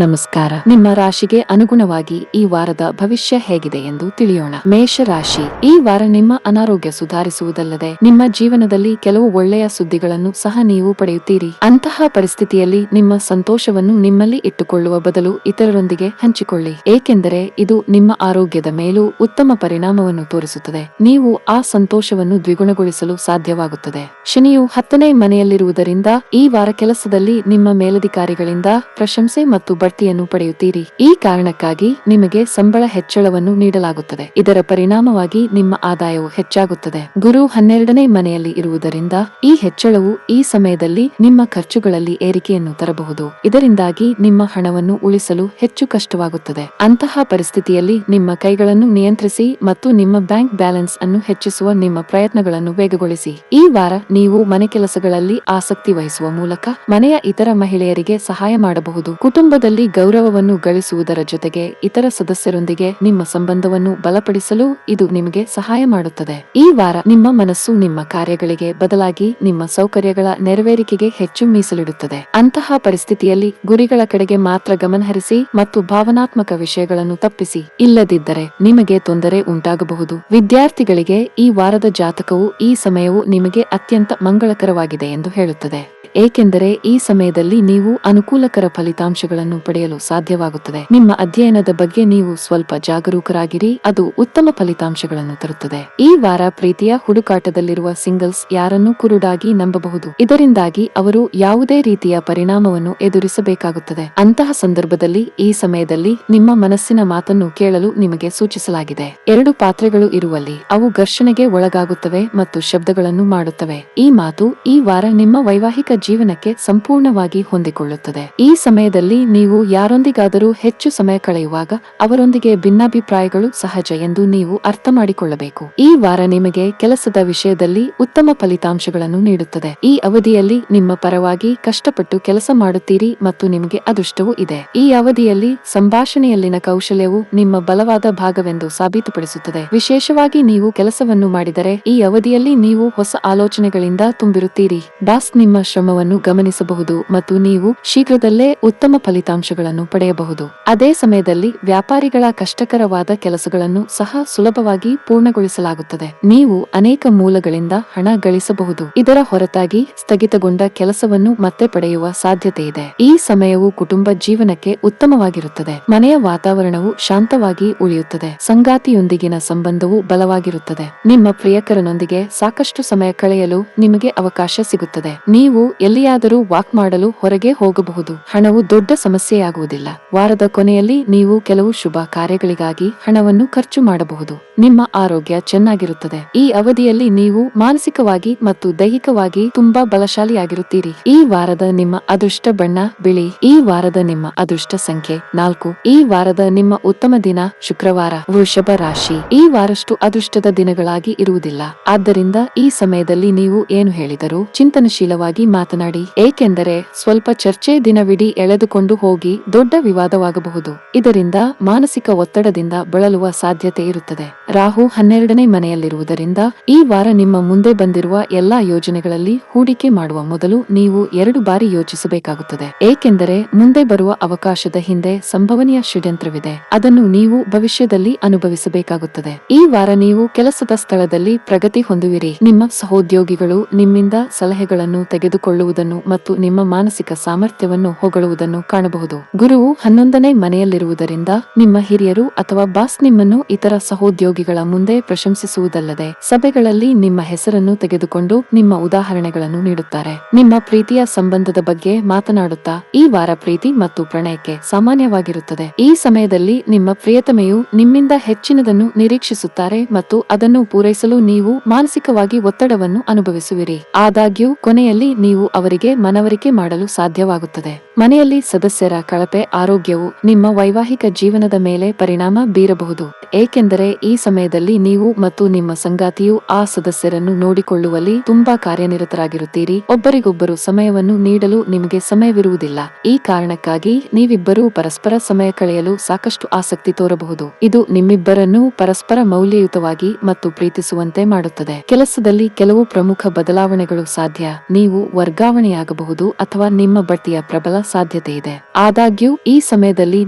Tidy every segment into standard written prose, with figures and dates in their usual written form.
ನಮಸ್ಕಾರ. ನಿಮ್ಮ ರಾಶಿಗೆ ಅನುಗುಣವಾಗಿ ಈ ವಾರದ ಭವಿಷ್ಯ ಹೇಗಿದೆ ಎಂದು ತಿಳಿಯೋಣ. ಮೇಷ ರಾಶಿ. ಈ ವಾರ ನಿಮ್ಮ ಅನಾರೋಗ್ಯ ಸುಧಾರಿಸುವುದಲ್ಲದೆ ನಿಮ್ಮ ಜೀವನದಲ್ಲಿ ಕೆಲವು ಒಳ್ಳೆಯ ಸುದ್ದಿಗಳನ್ನು ಸಹ ನೀವು ಪಡೆಯುತ್ತೀರಿ. ಅಂತಹ ಪರಿಸ್ಥಿತಿಯಲ್ಲಿ ನಿಮ್ಮ ಸಂತೋಷವನ್ನು ನಿಮ್ಮಲ್ಲಿ ಇಟ್ಟುಕೊಳ್ಳುವ ಬದಲು ಇತರರೊಂದಿಗೆ ಹಂಚಿಕೊಳ್ಳಿ, ಏಕೆಂದರೆ ಇದು ನಿಮ್ಮ ಆರೋಗ್ಯದ ಮೇಲೂ ಉತ್ತಮ ಪರಿಣಾಮವನ್ನು ತೋರಿಸುತ್ತದೆ. ನೀವು ಆ ಸಂತೋಷವನ್ನು ದ್ವಿಗುಣಗೊಳಿಸಲು ಸಾಧ್ಯವಾಗುತ್ತದೆ. ಶನಿಯು 10ನೇ ಮನೆಯಲ್ಲಿರುವುದರಿಂದ ಈ ವಾರ ಕೆಲಸದಲ್ಲಿ ನಿಮ್ಮ ಮೇಲಧಿಕಾರಿಗಳಿಂದ ಪ್ರಶಂಸೆ ಮತ್ತು ಬಡ್ತಿಯನ್ನು ಪಡೆಯುತ್ತೀರಿ. ಈ ಕಾರಣಕ್ಕಾಗಿ ನಿಮಗೆ ಸಂಬಳ ಹೆಚ್ಚಳವನ್ನು ನೀಡಲಾಗುತ್ತದೆ. ಇದರ ಪರಿಣಾಮವಾಗಿ ನಿಮ್ಮ ಆದಾಯವು ಹೆಚ್ಚಾಗುತ್ತದೆ. ಗುರು 12ನೇ ಮನೆಯಲ್ಲಿ ಇರುವುದರಿಂದ ಈ ಹೆಚ್ಚಳವು ಈ ಸಮಯದಲ್ಲಿ ನಿಮ್ಮ ಖರ್ಚುಗಳಲ್ಲಿ ಏರಿಕೆಯನ್ನು ತರಬಹುದು. ಇದರಿಂದಾಗಿ ನಿಮ್ಮ ಹಣವನ್ನು ಉಳಿಸಲು ಹೆಚ್ಚು ಕಷ್ಟವಾಗುತ್ತದೆ. ಅಂತಹ ಪರಿಸ್ಥಿತಿಯಲ್ಲಿ ನಿಮ್ಮ ಕೈಗಳನ್ನು ನಿಯಂತ್ರಿಸಿ ಮತ್ತು ನಿಮ್ಮ ಬ್ಯಾಂಕ್ ಬ್ಯಾಲೆನ್ಸ್ ಅನ್ನು ಹೆಚ್ಚಿಸುವ ನಿಮ್ಮ ಪ್ರಯತ್ನಗಳನ್ನು ವೇಗಗೊಳಿಸಿ. ಈ ವಾರ ನೀವು ಮನೆ ಕೆಲಸಗಳಲ್ಲಿ ಆಸಕ್ತಿ ವಹಿಸುವ ಮೂಲಕ ಮನೆಯ ಇತರ ಮಹಿಳೆಯರಿಗೆ ಸಹಾಯ ಮಾಡಬಹುದು. ಕುಟುಂಬದಲ್ಲಿ ಗೌರವವನ್ನು ಗಳಿಸುವುದರ ಜೊತೆಗೆ ಇತರ ಸದಸ್ಯರೊಂದಿಗೆ ನಿಮ್ಮ ಸಂಬಂಧವನ್ನು ಬಲಪಡಿಸಲು ಇದು ನಿಮಗೆ ಸಹಾಯ ಮಾಡುತ್ತದೆ. ಈ ವಾರ ನಿಮ್ಮ ಮನಸ್ಸು ನಿಮ್ಮ ಕಾರ್ಯಗಳಿಗೆ ಬದಲಾಗಿ ನಿಮ್ಮ ಸೌಕರ್ಯಗಳ ನೆರವೇರಿಕೆಗೆ ಹೆಚ್ಚು ಮೀಸಲಿಡುತ್ತದೆ. ಅಂತಹ ಪರಿಸ್ಥಿತಿಯಲ್ಲಿ ಗುರಿಗಳ ಕಡೆಗೆ ಮಾತ್ರ ಗಮನಹರಿಸಿ ಮತ್ತು ಭಾವನಾತ್ಮಕ ವಿಷಯಗಳನ್ನು ತಪ್ಪಿಸಿ, ಇಲ್ಲದಿದ್ದರೆ ನಿಮಗೆ ತೊಂದರೆ ಉಂಟಾಗಬಹುದು. ವಿದ್ಯಾರ್ಥಿಗಳಿಗೆ ಈ ವಾರದ ಜಾತಕವು ಈ ಸಮಯವು ನಿಮಗೆ ಅತ್ಯಂತ ಮಂಗಳಕರವಾಗಿದೆ ಎಂದು ಹೇಳುತ್ತದೆ, ಏಕೆಂದರೆ ಈ ಸಮಯದಲ್ಲಿ ನೀವು ಅನುಕೂಲಕರ ಫಲಿತಾಂಶಗಳನ್ನು ಪಡೆಯಲು ಸಾಧ್ಯವಾಗುತ್ತದೆ. ನಿಮ್ಮ ಅಧ್ಯಯನದ ಬಗ್ಗೆ ನೀವು ಸ್ವಲ್ಪ ಜಾಗರೂಕರಾಗಿರಿ, ಅದು ಉತ್ತಮ ಫಲಿತಾಂಶಗಳನ್ನು ತರುತ್ತದೆ. ಈ ವಾರ ಪ್ರೀತಿಯ ಹುಡುಕಾಟದಲ್ಲಿರುವ ಸಿಂಗಲ್ಸ್ ಯಾರನ್ನೂ ಕುರುಡಾಗಿ ನಂಬಬಹುದು. ಇದರಿಂದಾಗಿ ಅವರು ಯಾವುದೇ ರೀತಿಯ ಪರಿಣಾಮವನ್ನು ಎದುರಿಸಬೇಕಾಗುತ್ತದೆ. ಅಂತಹ ಸಂದರ್ಭದಲ್ಲಿ ಈ ಸಮಯದಲ್ಲಿ ನಿಮ್ಮ ಮನಸ್ಸಿನ ಮಾತನ್ನು ಕೇಳಲು ನಿಮಗೆ ಸೂಚಿಸಲಾಗಿದೆ. 2 ಪಾತ್ರೆಗಳು ಇರುವಲ್ಲಿ ಅವು ಘರ್ಷಣೆಗೆ ಒಳಗಾಗುತ್ತವೆ ಮತ್ತು ಶಬ್ದಗಳನ್ನು ಮಾಡುತ್ತವೆ. ಈ ಮಾತು ಈ ವಾರ ನಿಮ್ಮ ವೈವಾಹಿಕ ಜೀವನಕ್ಕೆ ಸಂಪೂರ್ಣವಾಗಿ ಹೊಂದಿಕೊಳ್ಳುತ್ತದೆ. ಈ ಸಮಯದಲ್ಲಿ ನೀವು ಯಾರೊಂದಿಗಾದರೂ ಹೆಚ್ಚು ಸಮಯ ಕಳೆಯುವಾಗ ಅವರೊಂದಿಗೆ ಭಿನ್ನಾಭಿಪ್ರಾಯಗಳು ಸಹಜ ಎಂದು ನೀವು ಅರ್ಥ ಮಾಡಿಕೊಳ್ಳಬೇಕು. ಈ ವಾರ ನಿಮಗೆ ಕೆಲಸದ ವಿಷಯದಲ್ಲಿ ಉತ್ತಮ ಫಲಿತಾಂಶಗಳನ್ನು ನೀಡುತ್ತದೆ. ಈ ಅವಧಿಯಲ್ಲಿ ನಿಮ್ಮ ಪರವಾಗಿ ಕಷ್ಟಪಟ್ಟು ಕೆಲಸ ಮಾಡುತ್ತೀರಿ ಮತ್ತು ನಿಮಗೆ ಅದೃಷ್ಟವೂ ಇದೆ. ಈ ಅವಧಿಯಲ್ಲಿ ಸಂಭಾಷಣೆಯಲ್ಲಿನ ಕೌಶಲ್ಯವು ನಿಮ್ಮ ಬಲವಾದ ಭಾಗವೆಂದು ಸಾಬೀತುಪಡಿಸುತ್ತದೆ. ವಿಶೇಷವಾಗಿ ನೀವು ಕೆಲಸವನ್ನು ಮಾಡಿದರೆ ಈ ಅವಧಿಯಲ್ಲಿ ನೀವು ಹೊಸ ಆಲೋಚನೆಗಳಿಂದ ತುಂಬಿರುತ್ತೀರಿ. ಬಾಸ್ ನಿಮ್ಮ ಶ್ರಮವನ್ನು ಗಮನಿಸಬಹುದು ಮತ್ತು ನೀವು ಶೀಘ್ರದಲ್ಲೇ ಉತ್ತಮ ಫಲಿತಾಂಶಗಳನ್ನು ಪಡೆಯಬಹುದು. ಅದೇ ಸಮಯದಲ್ಲಿ ವ್ಯಾಪಾರಿಗಳ ಕಷ್ಟಕರವಾದ ಕೆಲಸಗಳನ್ನು ಸಹ ಸುಲಭವಾಗಿ ಪೂರ್ಣಗೊಳಿಸಲಾಗುತ್ತದೆ. ನೀವು ಅನೇಕ ಮೂಲಗಳಿಂದ ಹಣ ಗಳಿಸಬಹುದು. ಇದರ ಹೊರತಾಗಿ ಸ್ಥಗಿತಗೊಂಡ ಕೆಲಸವನ್ನು ಮತ್ತೆ ಪಡೆಯುವ ಸಾಧ್ಯತೆ ಇದೆ. ಈ ಸಮಯವು ಕುಟುಂಬ ಜೀವನಕ್ಕೆ ಉತ್ತಮವಾಗಿರುತ್ತದೆ. ಮನೆಯ ವಾತಾವರಣವು ಶಾಂತವಾಗಿ ಉಳಿಯುತ್ತದೆ. ಸಂಗಾತಿಯೊಂದಿಗಿನ ಸಂಬಂಧವು ಬಲವಾಗಿರುತ್ತದೆ. ನಿಮ್ಮ ಪ್ರಿಯಕರನೊಂದಿಗೆ ಸಾಕಷ್ಟು ಸಮಯ ಕಳೆಯಲು ನಿಮಗೆ ಅವಕಾಶ ಸಿಗುತ್ತದೆ. ನೀವು ಎಲ್ಲಿಯಾದರೂ ವಾಕ್ ಮಾಡಲು ಹೊರಗೆ ಹೋಗಬಹುದು. ಹಣವು ದೊಡ್ಡ ಸಮಸ್ಯೆಯಾಗುವುದಿಲ್ಲ. ವಾರದ ಕೊನೆಯಲ್ಲಿ ನೀವು ಕೆಲವು ಶುಭ ಕಾರ್ಯಗಳಿಗಾಗಿ ಹಣವನ್ನು ಖರ್ಚು ಮಾಡಬಹುದು. ನಿಮ್ಮ ಆರೋಗ್ಯ ಚೆನ್ನಾಗಿರುತ್ತದೆ. ಈ ಅವಧಿಯಲ್ಲಿ ನೀವು ಮಾನಸಿಕವಾಗಿ ಮತ್ತು ದೈಹಿಕವಾಗಿ ತುಂಬಾ ಬಲಶಾಲಿಯಾಗಿರುತ್ತೀರಿ. ಈ ವಾರದ ನಿಮ್ಮ ಅದೃಷ್ಟ ಬಣ್ಣ ಬಿಳಿ. ಈ ವಾರದ ನಿಮ್ಮ ಅದೃಷ್ಟ ಸಂಖ್ಯೆ 4. ಈ ವಾರದ ನಿಮ್ಮ ಉತ್ತಮ ದಿನ ಶುಕ್ರವಾರ. ವೃಷಭ ರಾಶಿ. ಈ ವಾರಷ್ಟು ಅದೃಷ್ಟದ ದಿನಗಳಾಗಿ ಇರುವುದಿಲ್ಲ. ಆದ್ದರಿಂದ ಈ ಸಮಯದಲ್ಲಿ ನೀವು ಏನು ಹೇಳಿದರೂ ಚಿಂತನಶೀಲವಾಗಿ ಮಾತನಾಡಿ, ಏಕೆಂದರೆ ಸ್ವಲ್ಪ ಚರ್ಚೆ ದಿನವಿಡೀ ಎಳೆದುಕೊಂಡು ಹೋಗಿ ದೊಡ್ಡ ವಿವಾದವಾಗಬಹುದು. ಇದರಿಂದ ಮಾನಸಿಕ ಒತ್ತಡದಿಂದ ಬಳಲುವ ಸಾಧ್ಯತೆ ಇರುತ್ತದೆ. ರಾಹು 12ನೇ ಮನೆಯಲ್ಲಿರುವುದರಿಂದ ಈ ವಾರ ನಿಮ್ಮ ಮುಂದೆ ಬಂದಿರುವ ಎಲ್ಲಾ ಯೋಜನೆಗಳಲ್ಲಿ ಹೂಡಿಕೆ ಮಾಡುವ ಮೊದಲು ನೀವು 2 ಬಾರಿ ಯೋಚಿಸಬೇಕಾಗುತ್ತದೆ, ಏಕೆಂದರೆ ಮುಂದೆ ಬರುವ ಅವಕಾಶದ ಹಿಂದೆ ಸಂಭವನೀಯ ಷಡ್ಯಂತ್ರವಿದೆ. ಅದನ್ನು ನೀವು ಭವಿಷ್ಯದಲ್ಲಿ ಅನುಭವಿಸಬೇಕಾಗುತ್ತದೆ. ಈ ವಾರ ನೀವು ಕೆಲಸದ ಸ್ಥಳದಲ್ಲಿ ಪ್ರಗತಿ ಹೊಂದುವಿರಿ. ನಿಮ್ಮ ಸಹೋದ್ಯೋಗಿಗಳು ನಿಮ್ಮಿಂದ ಸಲಹೆಗಳನ್ನು ತೆಗೆದುಕೊಳ್ಳುವುದನ್ನು ಮತ್ತು ನಿಮ್ಮ ಮಾನಸಿಕ ಸಾಮರ್ಥ್ಯವನ್ನು ಹೊಗಳುವುದನ್ನು ಕಾಣಬಹುದು. ಗುರುವು 11ನೇ ಮನೆಯಲ್ಲಿರುವುದರಿಂದ ನಿಮ್ಮ ಹಿರಿಯರು ಅಥವಾ ಬಾಸ್ ನಿಮ್ಮನ್ನು ಇತರ ಸಹೋದ್ಯೋಗಿಗಳ ಮುಂದೆ ಪ್ರಶಂಸಿಸುವುದಲ್ಲದೆ ಸಭೆಗಳಲ್ಲಿ ನಿಮ್ಮ ಹೆಸರನ್ನು ತೆಗೆದುಕೊಂಡು ನಿಮ್ಮ ಉದಾಹರಣೆಗಳನ್ನು ನೀಡುತ್ತಾರೆ. ನಿಮ್ಮ ಪ್ರೀತಿಯ ಸಂಬಂಧದ ಬಗ್ಗೆ ಮಾತನಾಡುತ್ತಾ ಈ ವಾರ ಪ್ರೀತಿ ಮತ್ತು ಪ್ರಣಯಕ್ಕೆ ಸಾಮಾನ್ಯವಾಗಿರುತ್ತದೆ. ಈ ಸಮಯದಲ್ಲಿ ನಿಮ್ಮ ಪ್ರಿಯತಮೆಯು ನಿಮ್ಮಿಂದ ಹೆಚ್ಚಿನದನ್ನು ನಿರೀಕ್ಷಿಸುತ್ತಾರೆ ಮತ್ತು ಅದನ್ನು ಪೂರೈಸಲು ನೀವು ಮಾನಸಿಕವಾಗಿ ಒತ್ತಡವನ್ನು ಅನುಭವಿಸುವಿರಿ. ಆದಾಗ್ಯೂ ಕೊನೆಯಲ್ಲಿ ನೀವು ಅವರಿಗೆ ಮನವರಿಕೆ ಮಾಡಲು ಸಾಧ್ಯವಾಗುತ್ತದೆ. ಮನೆಯಲ್ಲಿ ಸದಸ್ಯರ ಕಳಪೆ ಆರೋಗ್ಯವು ನಿಮ್ಮ ವೈವಾಹಿಕ ಜೀವನದ ಮೇಲೆ ಪರಿಣಾಮ ಬೀರಬಹುದು, ಏಕೆಂದರೆ ಈ ಸಮಯದಲ್ಲಿ ನೀವು ಮತ್ತು ನಿಮ್ಮ ಸಂಗಾತಿಯು ಆ ಸದಸ್ಯರನ್ನು ನೋಡಿಕೊಳ್ಳುವಲ್ಲಿ ತುಂಬಾ ಕಾರ್ಯನಿರತರಾಗಿರುತ್ತೀರಿ. ಒಬ್ಬರಿಗೊಬ್ಬರು ಸಮಯವನ್ನು ನೀಡಲು ನಿಮಗೆ ಸಮಯವಿರುವುದಿಲ್ಲ. ಈ ಕಾರಣಕ್ಕಾಗಿ ನೀವಿಬ್ಬರೂ ಪರಸ್ಪರ ಸಮಯ ಕಳೆಯಲು ಸಾಕಷ್ಟು ಆಸಕ್ತಿ ತೋರಬಹುದು. ಇದು ನಿಮ್ಮಿಬ್ಬರನ್ನೂ ಪರಸ್ಪರ ಮೌಲ್ಯಯುತವಾಗಿ ಮತ್ತು ಪ್ರೀತಿಸುವಂತೆ ಮಾಡುತ್ತದೆ. ಕೆಲಸದಲ್ಲಿ ಕೆಲವು ಪ್ರಮುಖ ಬದಲಾವಣೆಗಳು ಸಾಧ್ಯ. ನೀವು ವರ್ಗಾವಣೆಯಾಗಬಹುದು ಅಥವಾ ನಿಮ್ಮ ಬಡ್ತಿಯ ಪ್ರಬಲ ಸಾಧ್ಯತೆ ಇದೆ. ಆದಾಗ್ಯೂ ಈ ಸಮಯದಲ್ಲಿ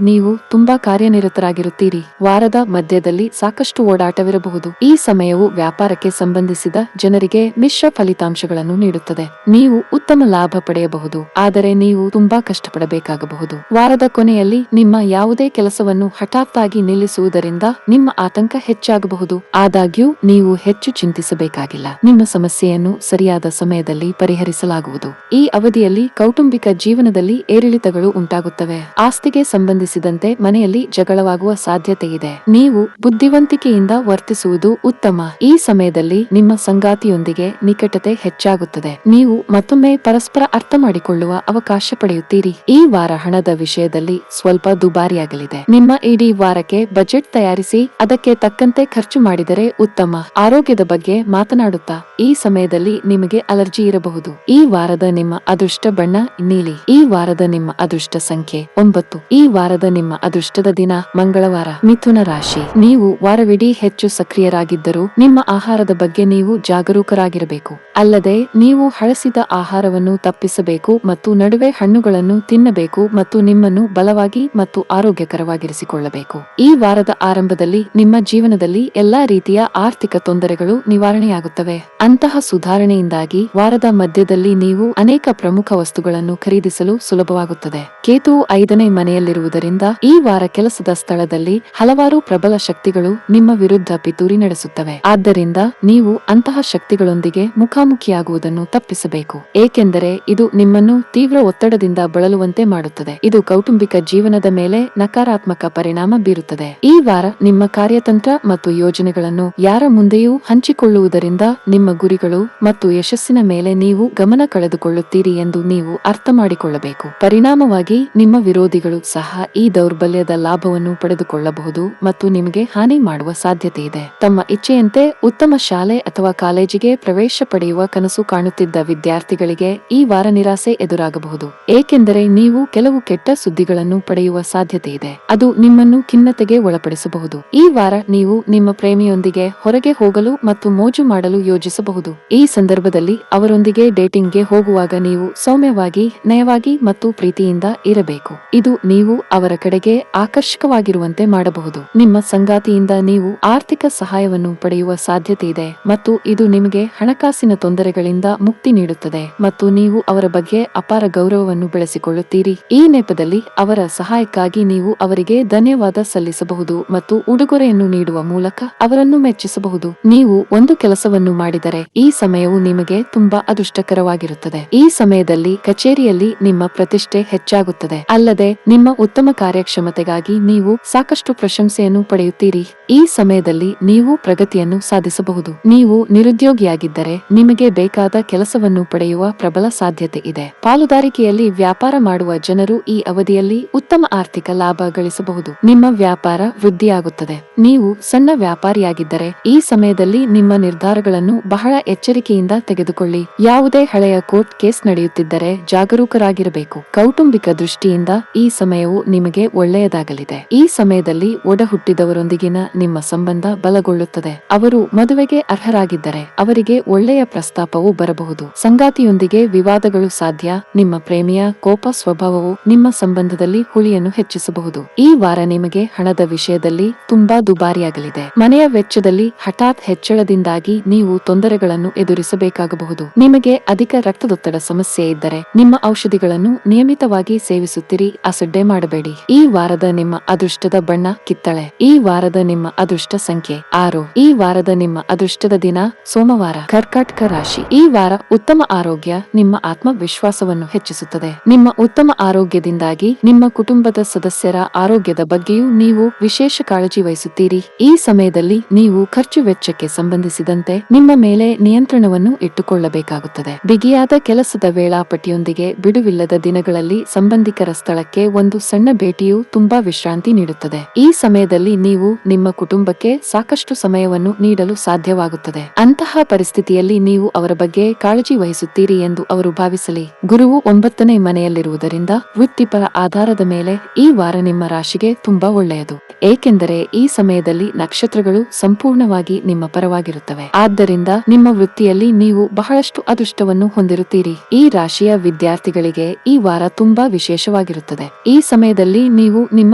ನೀವು ತುಂಬಾ ಕಾರ್ಯನಿರತರಾಗಿರುತ್ತೀರಿ. ವಾರದ ಮಧ್ಯದಲ್ಲಿ ಸಾಕಷ್ಟು ಓಡಾಟವಿರಬಹುದು. ಈ ಸಮಯವು ವ್ಯಾಪಾರಕ್ಕೆ ಸಂಬಂಧಿಸಿದ ಜನರಿಗೆ ಮಿಶ್ರ ಫಲಿತಾಂಶಗಳನ್ನು ನೀಡುತ್ತದೆ. ನೀವು ಉತ್ತಮ ಲಾಭ ಪಡೆಯಬಹುದು, ಆದರೆ ನೀವು ತುಂಬಾ ಕಷ್ಟಪಡಬೇಕಾಗಬಹುದು. ವಾರದ ಕೊನೆಯಲ್ಲಿ ನಿಮ್ಮ ಯಾವುದೇ ಕೆಲಸವನ್ನು ಹಠಾತ್ತಾಗಿ ನಿಲ್ಲಿಸುವುದರಿಂದ ನಿಮ್ಮ ಆತಂಕ ಹೆಚ್ಚಾಗಬಹುದು. ಆದಾಗ್ಯೂ ನೀವು ಹೆಚ್ಚು ಚಿಂತಿಸಬೇಕಾಗಿಲ್ಲ. ನಿಮ್ಮ ಸಮಸ್ಯೆಯನ್ನು ಸರಿಯಾದ ಸಮಯದಲ್ಲಿ ಪರಿಹರಿಸಲಾಗುವುದು. ಈ ಅವಧಿಯಲ್ಲಿ ಕೌಟುಂಬಿಕ ಜೀವನದಲ್ಲಿ ಏರಿಳಿತಗಳು ಉಂಟಾಗುತ್ತವೆ. ಆಸ್ತಿಗೆ ಸಂಬಂಧಿಸಿದಂತೆ ಮನೆಯಲ್ಲಿ ಜಗಳವಾಗುವ ಸಾಧ್ಯತೆ ಇದೆ. ನೀವು ಬುದ್ಧಿವಂತಿಕೆಯಿಂದ ವರ್ತಿಸುವುದು ಉತ್ತಮ. ಈ ಸಮಯದಲ್ಲಿ ನಿಮ್ಮ ಸಂಗಾತಿಯೊಂದಿಗೆ ನಿಕಟತೆ ಹೆಚ್ಚಾಗುತ್ತದೆ. ನೀವು ಮತ್ತೊಮ್ಮೆ ಪರಸ್ಪರ ಅರ್ಥ ಮಾಡಿಕೊಳ್ಳುವ ಅವಕಾಶ ಪಡೆಯುತ್ತೀರಿ. ಈ ವಾರ ಹಣದ ವಿಷಯದಲ್ಲಿ ಸ್ವಲ್ಪ ದುಬಾರಿಯಾಗಲಿದೆ. ನಿಮ್ಮ ಇಡೀ ವಾರಕ್ಕೆ ಬಜೆಟ್ ತಯಾರಿಸಿ ಅದಕ್ಕೆ ತಕ್ಕಂತೆ ಖರ್ಚು ಮಾಡಿದರೆ ಉತ್ತಮ. ಆರೋಗ್ಯದ ಬಗ್ಗೆ ಮಾತನಾಡುತ್ತಾ ಈ ಸಮಯದಲ್ಲಿ ನಿಮಗೆ ಅಲರ್ಜಿ ಇರಬಹುದು. ಈ ವಾರದ ನಿಮ್ಮ ಅದೃಷ್ಟ ಬಣ್ಣ ನೀಲಿ. ಈ ವಾರದ ನಿಮ್ಮ ಅದೃಷ್ಟ ಸಂಖ್ಯೆ 9. ಈ ವಾರದ ನಿಮ್ಮ ಅದೃಷ್ಟದ ದಿನ ಮಂಗಳವಾರ. ಮಿಥುನ ರಾಶಿ. ನೀವು ವಾರವಿಡೀ ಹೆಚ್ಚು ಸಕ್ರಿಯರಾಗಿದ್ದರೂ ನಿಮ್ಮ ಆಹಾರದ ಬಗ್ಗೆ ನೀವು ಜಾಗರೂಕರಾಗಿರಬೇಕು. ಅಲ್ಲದೆ ನೀವು ಹಳಸಿದ ಆಹಾರವನ್ನು ತಪ್ಪಿಸಬೇಕು ಮತ್ತು ನಡುವೆ ಹಣ್ಣುಗಳನ್ನು ತಿನ್ನಬೇಕು ಮತ್ತು ನಿಮ್ಮನ್ನು ಬಲವಾಗಿ ಮತ್ತು ಆರೋಗ್ಯಕರವಾಗಿರಿಸಿಕೊಳ್ಳಬೇಕು. ಈ ವಾರದ ಆರಂಭದಲ್ಲಿ ನಿಮ್ಮ ಜೀವನದಲ್ಲಿ ಎಲ್ಲಾ ರೀತಿಯ ಆರ್ಥಿಕ ತೊಂದರೆಗಳು ನಿವಾರಣೆಯಾಗುತ್ತವೆ. ಅಂತಹ ಸುಧಾರಣೆಯಿಂದಾಗಿ ವಾರದ ಮಧ್ಯದಲ್ಲಿ ನೀವು ಅನೇಕ ಪ್ರಮುಖ ವಸ್ತುಗಳನ್ನು ಖರೀದಿಸಲು ಸುಲಭವಾಗುತ್ತದೆ. ಕೇತುವು 5ನೇ ಮನೆಯಲ್ಲಿರುವುದರಿಂದ ಈ ವಾರ ಕೆಲಸದ ಸ್ಥಳದಲ್ಲಿ ಹಲವಾರು ಪ್ರಬಲ ಶಕ್ತಿಗಳು ನಿಮ್ಮ ವಿರುದ್ಧ ಪಿತೂರಿ ನಡೆಸುತ್ತವೆ. ಆದ್ದರಿಂದ ನೀವು ಅಂತಹ ಶಕ್ತಿಗಳೊಂದಿಗೆ ಮುಖಾಮುಖಿಯಾಗುವುದನ್ನು ತಪ್ಪಿಸಬೇಕು, ಏಕೆಂದರೆ ಇದು ನಿಮ್ಮನ್ನು ತೀವ್ರ ಒತ್ತಡದಿಂದ ಬಳಲುವಂತೆ ಮಾಡುತ್ತದೆ. ಇದು ಕೌಟುಂಬಿಕ ಜೀವನದ ಮೇಲೆ ನಕಾರಾತ್ಮಕ ಪರಿಣಾಮ ಬೀರುತ್ತದೆ. ಈ ವಾರ ನಿಮ್ಮ ಕಾರ್ಯತಂತ್ರ ಮತ್ತು ಯೋಜನೆಗಳನ್ನು ಯಾರ ಮುಂದೆಯೂ ಹಂಚಿಕೊಳ್ಳುವುದರಿಂದ ನಿಮ್ಮ ಗುರಿಗಳು ಮತ್ತು ಯಶಸ್ಸಿನ ಮೇಲೆ ನೀವು ಗಮನ ಕಳೆದುಕೊಳ್ಳುತ್ತೀರಿ ಎಂದು ನೀವು ಅರ್ಥ ಮಾಡಿಕೊಳ್ಳಬೇಕು. ಪರಿಣಾಮವಾಗಿ ನಿಮ್ಮ ವಿರೋಧಿಗಳು ಸಹ ಈ ದೌರ್ಬಲ್ಯದ ಲಾಭವನ್ನು ಪಡೆದುಕೊಳ್ಳಬಹುದು ಮತ್ತು ನಿಮಗೆ ಹಾನಿ ಮಾಡುವ ಸಾಧ್ಯತೆ ಇದೆ. ತಮ್ಮ ಇಚ್ಛೆಯಂತೆ ಉತ್ತಮ ಶಾಲೆ ಅಥವಾ ಕಾಲೇಜಿಗೆ ಪ್ರವೇಶ ಪಡೆಯುವ ಕನಸು ಕಾಣುತ್ತಿದ್ದ ವಿದ್ಯಾರ್ಥಿಗಳಿಗೆ ಈ ವಾರ ನಿರಾಸೆ ಎದುರಾಗಬಹುದು, ಏಕೆಂದರೆ ನೀವು ಕೆಲವು ಕೆಟ್ಟ ಸುದ್ದಿಗಳನ್ನು ಪಡೆಯುವ ಸಾಧ್ಯತೆ ಇದೆ. ಅದು ನಿಮ್ಮನ್ನು ಖಿನ್ನತೆಗೆ ಒಳಪಡಿಸಬಹುದು. ಈ ವಾರ ನೀವು ನಿಮ್ಮ ಪ್ರೇಮಿಯೊಂದಿಗೆ ಹೊರಗೆ ಹೋಗಲು ಮತ್ತು ಮೋಜು ಮಾಡಲು ಯೋಜಿಸಬಹುದು. ಈ ಸಂದರ್ಭದಲ್ಲಿ ಅವರೊಂದಿಗೆ ಡೇಟಿಂಗ್ಗೆ ಹೋಗುವಾಗ ನೀವು ಸೌಮ್ಯವಾಗಿ, ನಯವಾಗಿ ಮತ್ತು ಪ್ರೀತಿಯಿಂದ ಇರಬೇಕು. ಇದು ನೀವು ಅವರ ಕಡೆಗೆ ಆಕರ್ಷಕವಾಗಿರುವಂತೆ ಮಾಡಬಹುದು. ನಿಮ್ಮ ಸಂಗಾತಿಯಿಂದ ನೀವು ಆರ್ಥಿಕ ಸಹಾಯವನ್ನು ಪಡೆಯುವ ಸಾಧ್ಯತೆ ಇದೆ ಮತ್ತು ಇದು ನಿಮಗೆ ಹಣಕಾಸಿನ ತೊಂದರೆಗಳಿಂದ ಮುಕ್ತಿ ನೀಡುತ್ತದೆ ಮತ್ತು ನೀವು ಅವರ ಬಗ್ಗೆ ಅಪಾರ ಗೌರವವನ್ನು ಬೆಳೆಸಿಕೊಳ್ಳುತ್ತೀರಿ. ಈ ನೆಪದಲ್ಲಿ ಅವರ ಸಹಾಯಕ್ಕಾಗಿ ನೀವು ಅವರಿಗೆ ಧನ್ಯವಾದ ಸಲ್ಲಿಸಬಹುದು ಮತ್ತು ಉಡುಗೊರೆಯನ್ನು ನೀಡುವ ಮೂಲಕ ಅವರನ್ನು ಮೆಚ್ಚಿಸಬಹುದು. ನೀವು ಒಂದು ಕೆಲಸವನ್ನು ಮಾಡಿದರೆ ಈ ಸಮಯವು ನಿಮಗೆ ತುಂಬಾ ಅದೃಷ್ಟಕರವಾಗಿರುತ್ತದೆ. ಈ ಸಮಯದಲ್ಲಿ ಕಚೇರಿಯಲ್ಲಿ ನಿಮ್ಮ ಪ್ರತಿಷ್ಠೆ ಹೆಚ್ಚಾಗುತ್ತದೆ. ಅಲ್ಲದೆ ನಿಮ್ಮ ಉತ್ತಮ ಕಾರ್ಯಕ್ಷಮತೆಗಾಗಿ ನೀವು ಸಾಕಷ್ಟು ಪ್ರಶಂಸೆಯನ್ನು ಪಡೆಯುತ್ತೀರಿ. ಈ ಸಮಯದಲ್ಲಿ ನೀವು ಪ್ರಗತಿಯನ್ನು ಸಾಧಿಸಬಹುದು. ನೀವು ನಿರುದ್ಯೋಗಿಯಾಗಿದ್ದರೆ ನಿಮಗೆ ಬೇಕಾದ ಕೆಲಸವನ್ನು ಪಡೆಯುವ ಪ್ರಬಲ ಸಾಧ್ಯತೆ ಇದೆ. ಪಾಲುದಾರಿಕೆಯಲ್ಲಿ ವ್ಯಾಪಾರ ಮಾಡುವ ಜನರು ಈ ಅವಧಿಯಲ್ಲಿ ಉತ್ತಮ ಆರ್ಥಿಕ ಲಾಭ ಗಳಿಸಬಹುದು. ನಿಮ್ಮ ವ್ಯಾಪಾರ ವೃದ್ಧಿಯಾಗುತ್ತದೆ. ನೀವು ಸಣ್ಣ ವ್ಯಾಪಾರಿಯಾಗಿದ್ದರೆ ಈ ಸಮಯದಲ್ಲಿ ನಿಮ್ಮ ನಿರ್ಧಾರಗಳನ್ನು ಬಹಳ ಎಚ್ಚರಿಕೆಯಿಂದ ತೆಗೆದುಕೊಳ್ಳಿ. ಯಾವುದೇ ಹಳೆಯ ಕೋರ್ಟ್ ಕೇಸ್ ನಡೆಯುತ್ತಿದ್ದರೆ ಜಾಗರೂಕರಾಗಿರಬೇಕು. ಕೌಟುಂಬಿಕ ದೃಷ್ಟಿಯಿಂದ ಈ ಸಮಯವು ನಿಮಗೆ ಒಳ್ಳೆಯದಾಗಲಿದೆ. ಈ ಸಮಯದಲ್ಲಿ ಒಡಹುಟ್ಟಿದವರೊಂದಿಗಿನ ನಿಮ್ಮ ಸಂಬಂಧ ಬಲಗೊಳ್ಳುತ್ತದೆ. ಅವರು ಮದುವೆಗೆ ಅರ್ಹರಾಗಿದ್ದರೆ ಅವರಿಗೆ ಒಳ್ಳೆಯ ಪ್ರಸ್ತಾಪವು ಬರಬಹುದು. ಸಂಗಾತಿಯೊಂದಿಗೆ ವಿವಾದಗಳು ಸಾಧ್ಯ. ನಿಮ್ಮ ಪ್ರೇಮಿಯ ಕೋಪ ಸ್ವಭಾವವು ನಿಮ್ಮ ಸಂಬಂಧದಲ್ಲಿ ಹುಳಿಯನ್ನು ಹೆಚ್ಚಿಸಬಹುದು. ಈ ವಾರ ನಿಮಗೆ ಹಣದ ವಿಷಯದಲ್ಲಿ ತುಂಬಾ ದುಬಾರಿಯಾಗಲಿದೆ. ಮನೆಯ ವೆಚ್ಚದಲ್ಲಿ ಹಠಾತ್ ಹೆಚ್ಚಳದಿಂದಾಗಿ ನೀವು ತೊಂದರೆಗಳನ್ನು ಎದುರಿಸಬೇಕಾಗಬಹುದು. ನಿಮಗೆ ಅಧಿಕ ರಕ್ತದೊತ್ತಡ ಸಮಸ್ಯೆ ಇದ್ದರೆ ನಿಮ್ಮ ಔಷಧಿಗಳನ್ನು ನಿಯಮಿತವಾಗಿ ಸೇವಿಸುತ್ತಿರಿ. ಅಸಡ್ಡೆ ಮಾಡಬೇಡಿ. ಈ ವಾರದ ನಿಮ್ಮ ಅದೃಷ್ಟದ ಬಣ್ಣ ಕಿತ್ತಳೆ. ಈ ವಾರದ ನಿಮ್ಮ ಅದೃಷ್ಟ ಸಂಖ್ಯೆ 6. ಈ ವಾರದ ನಿಮ್ಮ ಅದೃಷ್ಟದ ದಿನ ಸೋಮವಾರ. ಕರ್ಕಾಟಕ ರಾಶಿ. ಈ ವಾರ ಉತ್ತಮ ಆರೋಗ್ಯ ನಿಮ್ಮ ಆತ್ಮವಿಶ್ವಾಸವನ್ನು ಹೆಚ್ಚಿಸುತ್ತದೆ. ನಿಮ್ಮ ಉತ್ತಮ ಆರೋಗ್ಯದಿಂದಾಗಿ ನಿಮ್ಮ ಕುಟುಂಬದ ಸದಸ್ಯರ ಆರೋಗ್ಯದ ಬಗ್ಗೆಯೂ ನೀವು ವಿಶೇಷ ಕಾಳಜಿ ವಹಿಸುತ್ತೀರಿ. ಈ ಸಮಯದಲ್ಲಿ ನೀವು ಖರ್ಚು ವೆಚ್ಚಕ್ಕೆ ಸಂಬಂಧಿಸಿದಂತೆ ನಿಮ್ಮ ಮೇಲೆ ನಿಯಂತ್ರಣವನ್ನು ಇಟ್ಟುಕೊಳ್ಳಬೇಕಾಗುತ್ತದೆ. ಬಿಗಿಯಾದ ಕೆಲಸದ ವೇಳಾಪಟ್ಟಿಯೊಂದಿಗೆ ಬಿಡುವಿಲ್ಲದ ದಿನಗಳಲ್ಲಿ ಸಂಬಂಧಿಕರ ಸ್ಥಳಕ್ಕೆ ಒಂದು ಸಣ್ಣ ಭೇಟಿಯು ತುಂಬಾ ವಿಶ್ರಾಂತಿ ನೀಡುತ್ತದೆ. ಈ ಸಮಯದಲ್ಲಿ ನೀವು ನಿಮ್ಮ ಕುಟುಂಬಕ್ಕೆ ಸಾಕಷ್ಟು ಸಮಯವನ್ನು ನೀಡಲು ಸಾಧ್ಯವಾಗುತ್ತದೆ. ಅಂತಹ ಪರಿಸ್ಥಿತಿಯಲ್ಲಿ ನೀವು ಅವರ ಬಗ್ಗೆ ಕಾಳಜಿ ವಹಿಸುತ್ತೀರಿ ಎಂದು ಅವರು ಭಾವಿಸಲಿ. ಗುರುವು 9ನೇ ಮನೆಯಲ್ಲಿರುವುದರಿಂದ ವೃತ್ತಿಪರ ಆಧಾರದ ಮೇಲೆ ಈ ವಾರ ನಿಮ್ಮ ರಾಶಿಗೆ ತುಂಬಾ ಒಳ್ಳೆಯದು, ಏಕೆಂದರೆ ಈ ಸಮಯದಲ್ಲಿ ನಕ್ಷತ್ರಗಳು ಸಂಪೂರ್ಣವಾಗಿ ನಿಮ್ಮ ಪರವಾಗಿರುತ್ತವೆ. ಆದ್ದರಿಂದ ನಿಮ್ಮ ವೃತ್ತಿಯಲ್ಲಿ ನೀವು ಬಹಳಷ್ಟು ಅದೃಷ್ಟವನ್ನು ಹೊಂದಿರುತ್ತೀರಿ. ಈ ರಾಶಿಯ ವಿದ್ಯಾರ್ಥಿಗಳಿಗೆ ಈ ವಾರ ತುಂಬಾ ವಿಶೇಷ ವಿಶೇಷವಾಗಿರುತ್ತದೆ. ಈ ಸಮಯದಲ್ಲಿ ನೀವು ನಿಮ್ಮ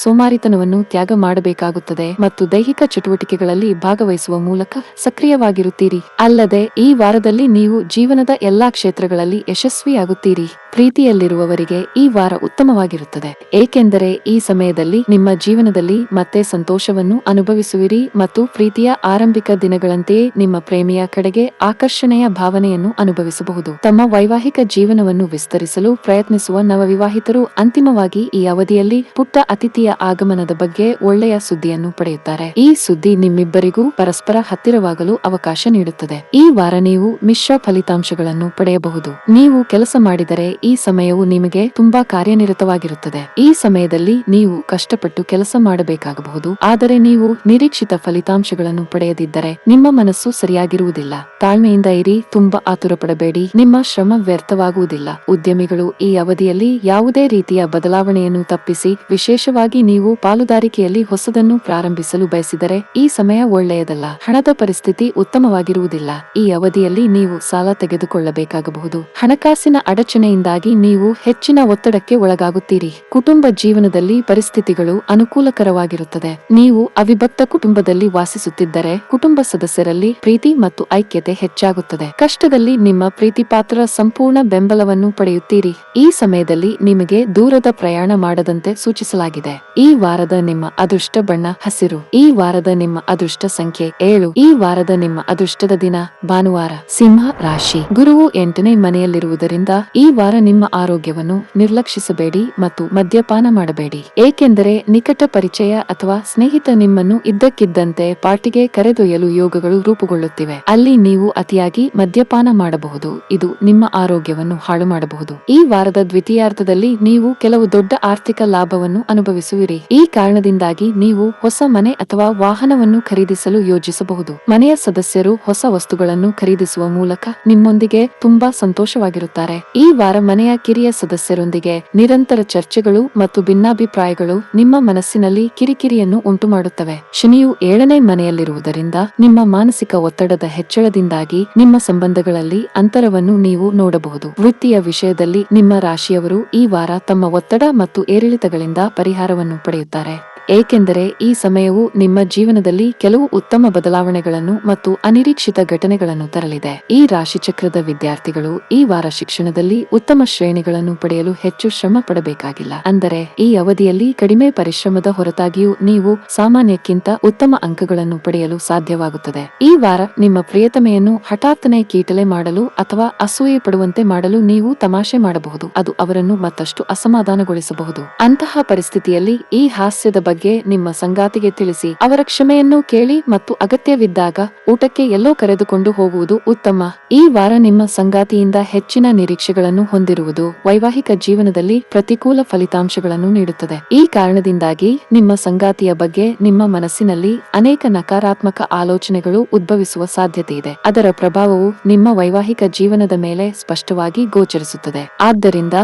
ಸೋಮಾರಿತನವನ್ನು ತ್ಯಾಗ ಮಾಡಬೇಕಾಗುತ್ತದೆ ಮತ್ತು ದೈಹಿಕ ಚಟುವಟಿಕೆಗಳಲ್ಲಿ ಭಾಗವಹಿಸುವ ಮೂಲಕ ಸಕ್ರಿಯವಾಗಿರುತ್ತೀರಿ. ಅಲ್ಲದೆ ಈ ವಾರದಲ್ಲಿ ನೀವು ಜೀವನದ ಎಲ್ಲಾ ಕ್ಷೇತ್ರಗಳಲ್ಲಿ ಯಶಸ್ವಿಯಾಗುತ್ತೀರಿ. ಪ್ರೀತಿಯಲ್ಲಿರುವವರಿಗೆ ಈ ವಾರ ಉತ್ತಮವಾಗಿರುತ್ತದೆ, ಏಕೆಂದರೆ ಈ ಸಮಯದಲ್ಲಿ ನಿಮ್ಮ ಜೀವನದಲ್ಲಿ ಮತ್ತೆ ಸಂತೋಷವನ್ನು ಅನುಭವಿಸುವಿರಿ ಮತ್ತು ಪ್ರೀತಿಯ ಆರಂಭಿಕ ದಿನಗಳಂತೆಯೇ ನಿಮ್ಮ ಪ್ರೇಮಿಯ ಕಡೆಗೆ ಆಕರ್ಷಣೆಯ ಭಾವನೆಯನ್ನು ಅನುಭವಿಸಬಹುದು. ತಮ್ಮ ವೈವಾಹಿಕ ಜೀವನವನ್ನು ವಿಸ್ತರಿಸಲು ಪ್ರಯತ್ನಿಸುವ ನವವಿವಾಹಿತರು ಅಂತಿಮವಾಗಿ ಈ ಅವಧಿಯಲ್ಲಿ ಪುಟ್ಟ ಅತಿಥಿಯ ಆಗಮನದ ಬಗ್ಗೆ ಒಳ್ಳೆಯ ಸುದ್ದಿಯನ್ನು ಪಡೆಯುತ್ತಾರೆ. ಈ ಸುದ್ದಿ ನಿಮ್ಮಿಬ್ಬರಿಗೂ ಪರಸ್ಪರ ಹತ್ತಿರವಾಗಲು ಅವಕಾಶ ನೀಡುತ್ತದೆ. ಈ ವಾರ ನೀವು ಮಿಶ್ರ ಫಲಿತಾಂಶಗಳನ್ನು ಪಡೆಯಬಹುದು. ನೀವು ಕೆಲಸ ಮಾಡಿದರೆ ಈ ಸಮಯವು ನಿಮಗೆ ತುಂಬಾ ಕಾರ್ಯನಿರತವಾಗಿರುತ್ತದೆ. ಈ ಸಮಯದಲ್ಲಿ ನೀವು ಕಷ್ಟಪಟ್ಟು ಕೆಲಸ ಮಾಡಬೇಕಾಗಬಹುದು, ಆದರೆ ನೀವು ನಿರೀಕ್ಷಿತ ಫಲಿತಾಂಶಗಳನ್ನು ಪಡೆಯದಿದ್ದರೆ ನಿಮ್ಮ ಮನಸ್ಸು ಸರಿಯಾಗಿರುವುದಿಲ್ಲ. ತಾಳ್ಮೆಯಿಂದ ಇರಿ, ತುಂಬಾ ಆತುರಪಡಬೇಡಿ, ನಿಮ್ಮ ಶ್ರಮ ವ್ಯರ್ಥವಾಗುವುದಿಲ್ಲ. ಉದ್ಯಮಿಗಳು ಈ ಅವಧಿಯಲ್ಲಿ ಯಾವುದೇ ರೀತಿಯ ಬದಲಾವಣೆಯನ್ನು ತಪ್ಪಿಸಿ, ವಿಶೇಷವಾಗಿ ನೀವು ಪಾಲುದಾರಿಕೆಯಲ್ಲಿ ಹೊಸದನ್ನು ಪ್ರಾರಂಭಿಸಲು ಬಯಸಿದರೆ ಈ ಸಮಯ ಒಳ್ಳೆಯದಲ್ಲ. ಹಣದ ಪರಿಸ್ಥಿತಿ ಉತ್ತಮವಾಗಿರುವುದಿಲ್ಲ. ಈ ಅವಧಿಯಲ್ಲಿ ನೀವು ಸಾಲ ತೆಗೆದುಕೊಳ್ಳಬೇಕಾಗಬಹುದು. ಹಣಕಾಸಿನ ಅಡಚಣೆಯಿಂದಾಗಿ ನೀವು ಹೆಚ್ಚಿನ ಒತ್ತಡಕ್ಕೆ ಒಳಗಾಗುತ್ತೀರಿ. ಕುಟುಂಬ ಜೀವನದಲ್ಲಿ ಪರಿಸ್ಥಿತಿಗಳು ಅನುಕೂಲಕರವಾಗಿರುತ್ತದೆ. ನೀವು ಅವಿಭಕ್ತ ಕುಟುಂಬದಲ್ಲಿ ವಾಸಿಸುತ್ತಿದ್ದರೆ ಕುಟುಂಬ ಸದಸ್ಯರಲ್ಲಿ ಪ್ರೀತಿ ಮತ್ತು ಐಕ್ಯತೆ ಹೆಚ್ಚಾಗುತ್ತದೆ. ಕಷ್ಟದಲ್ಲಿ ನಿಮ್ಮ ಪ್ರೀತಿಪಾತ್ರರ ಸಂಪೂರ್ಣ ಬೆಂಬಲವನ್ನು ಪಡೆಯುತ್ತೀರಿ. ಈ ಸಮಯದಲ್ಲಿ ನಿಮಗೆ ದೂರದ ಪ್ರಯಾಣ ಮಾಡದಂತೆ ಸೂಚಿಸಲಾಗಿದೆ. ಈ ವಾರದ ನಿಮ್ಮ ಅದೃಷ್ಟ ಬಣ್ಣ ಹಸಿರು. ಈ ವಾರದ ನಿಮ್ಮ ಅದೃಷ್ಟ ಸಂಖ್ಯೆ 7. ಈ ವಾರದ ನಿಮ್ಮ ಅದೃಷ್ಟದ ದಿನ ಭಾನುವಾರ. ಸಿಂಹ ರಾಶಿ. ಗುರುವು 8ನೇ ಮನೆಯಲ್ಲಿರುವುದರಿಂದ ಈ ವಾರ ನಿಮ್ಮ ಆರೋಗ್ಯವನ್ನು ನಿರ್ಲಕ್ಷಿಸಬೇಡಿ ಮತ್ತು ಮದ್ಯಪಾನ ಮಾಡಬೇಡಿ, ಏಕೆಂದರೆ ನಿಕಟ ಪರಿಚಯ ಅಥವಾ ಸ್ನೇಹಿತ ನಿಮ್ಮನ್ನು ಇದ್ದಕ್ಕಿದ್ದಂತೆ ಪಾರ್ಟಿಗೆ ಕರೆದೊಯ್ಯಲು ಯೋಗಗಳು ರೂಪುಗೊಳ್ಳುತ್ತಿವೆ. ಅಲ್ಲಿ ನೀವು ಅತಿಯಾಗಿ ಮದ್ಯಪಾನ ಮಾಡಬಹುದು, ಇದು ನಿಮ್ಮ ಆರೋಗ್ಯವನ್ನು ಹಾಳು ಮಾಡಬಹುದು. ಈ ವಾರದ ದ್ವಿತೀಯಾರ್ಧದಲ್ಲಿ ನೀವು ಕೆಲವು ದೊಡ್ಡ ಆರ್ಥಿಕ ಲಾಭವನ್ನು ಅನುಭವಿಸುವಿರಿ. ಈ ಕಾರಣದಿಂದಾಗಿ ನೀವು ಹೊಸ ಮನೆ ಅಥವಾ ವಾಹನವನ್ನು ಖರೀದಿಸಲು ಯೋಜಿಸಬಹುದು. ಮನೆಯ ಸದಸ್ಯರು ಹೊಸ ವಸ್ತುಗಳನ್ನು ಖರೀದಿಸುವ ಮೂಲಕ ನಿಮ್ಮೊಂದಿಗೆ ತುಂಬಾ ಸಂತೋಷವಾಗಿರುತ್ತಾರೆ. ಈ ವಾರ ಮನೆಯ ಕಿರಿಯ ಸದಸ್ಯರೊಂದಿಗೆ ನಿರಂತರ ಚರ್ಚೆಗಳು ಮತ್ತು ಭಿನ್ನಾಭಿಪ್ರಾಯಗಳು ನಿಮ್ಮ ಮನಸ್ಸಿನಲ್ಲಿ ಕಿರಿಕಿರಿಯನ್ನು ಉಂಟುಮಾಡುತ್ತವೆ. ಶನಿಯು 7ನೇ ಮನೆಯಲ್ಲಿರುವುದರಿಂದ ನಿಮ್ಮ ಮಾನಸಿಕ ಒತ್ತಡದ ಹೆಚ್ಚಳದಿಂದಾಗಿ ನಿಮ್ಮ ಸಂಬಂಧಗಳಲ್ಲಿ ಅಂತರವನ್ನು ನೀವು ನೋಡಬಹುದು. ವೃತ್ತಿಯ ವಿಷಯದಲ್ಲಿ ನಿಮ್ಮ ರಾಶಿಯವರು ಈ ವಾರ ತಮ್ಮ ಒತ್ತಡ ಮತ್ತು ಏರಿಳಿತಗಳಿಂದ ಪರಿಹಾರವನ್ನು ಪಡೆಯುತ್ತಾರೆ, ಏಕೆಂದರೆ ಈ ಸಮಯವು ನಿಮ್ಮ ಜೀವನದಲ್ಲಿ ಕೆಲವು ಉತ್ತಮ ಬದಲಾವಣೆಗಳನ್ನು ಮತ್ತು ಅನಿರೀಕ್ಷಿತ ಘಟನೆಗಳನ್ನು ತರಲಿದೆ. ಈ ರಾಶಿಚಕ್ರದ ವಿದ್ಯಾರ್ಥಿಗಳು ಈ ವಾರ ಶಿಕ್ಷಣದಲ್ಲಿ ಉತ್ತಮ ಶ್ರೇಣಿಗಳನ್ನು ಪಡೆಯಲು ಹೆಚ್ಚು ಶ್ರಮ ಪಡಬೇಕಾಗಿಲ್ಲ. ಅಂದರೆ ಈ ಅವಧಿಯಲ್ಲಿ ಕಡಿಮೆ ಪರಿಶ್ರಮದ ಹೊರತಾಗಿಯೂ ನೀವು ಸಾಮಾನ್ಯಕ್ಕಿಂತ ಉತ್ತಮ ಅಂಕಗಳನ್ನು ಪಡೆಯಲು ಸಾಧ್ಯವಾಗುತ್ತದೆ. ಈ ವಾರ ನಿಮ್ಮ ಪ್ರಿಯತಮೆಯನ್ನು ಹಠಾತ್ತನೆ ಕೀಟಲೆ ಮಾಡಲು ಅಥವಾ ಅಸೂಯೆ ಪಡುವಂತೆ ಮಾಡಲು ನೀವು ತಮಾಷೆ ಮಾಡಬಹುದು. ಅದು ಅವರನ್ನು ಮತ್ತಷ್ಟು ಅಸಮಾಧಾನಗೊಳಿಸಬಹುದು. ಅಂತಹ ಪರಿಸ್ಥಿತಿಯಲ್ಲಿ ಈ ಹಾಸ್ಯದ ಬಗ್ಗೆ ನಿಮ್ಮ ಸಂಗಾತಿಗೆ ತಿಳಿಸಿ, ಅವರ ಕ್ಷಮೆಯನ್ನು ಕೇಳಿ ಮತ್ತು ಅಗತ್ಯವಿದ್ದಾಗ ಊಟಕ್ಕೆ ಎಲ್ಲೋ ಕರೆದುಕೊಂಡು ಹೋಗುವುದು ಉತ್ತಮ. ಈ ವಾರ ನಿಮ್ಮ ಸಂಗಾತಿಯಿಂದ ಹೆಚ್ಚಿನ ನಿರೀಕ್ಷೆಗಳನ್ನು ಹೊಂದಿರುವುದು ವೈವಾಹಿಕ ಜೀವನದಲ್ಲಿ ಪ್ರತಿಕೂಲ ಫಲಿತಾಂಶಗಳನ್ನು ನೀಡುತ್ತದೆ. ಈ ಕಾರಣದಿಂದಾಗಿ ನಿಮ್ಮ ಸಂಗಾತಿಯ ಬಗ್ಗೆ ನಿಮ್ಮ ಮನಸ್ಸಿನಲ್ಲಿ ಅನೇಕ ನಕಾರಾತ್ಮಕ ಆಲೋಚನೆಗಳು ಉದ್ಭವಿಸುವ ಸಾಧ್ಯತೆ ಇದೆ. ಅದರ ಪ್ರಭಾವವು ನಿಮ್ಮ ವೈವಾಹಿಕ ಜೀವನದ ಮೇಲೆ ಸ್ಪಷ್ಟವಾಗಿ ಗೋಚರಿಸುತ್ತದೆ. ಆದ್ದರಿಂದ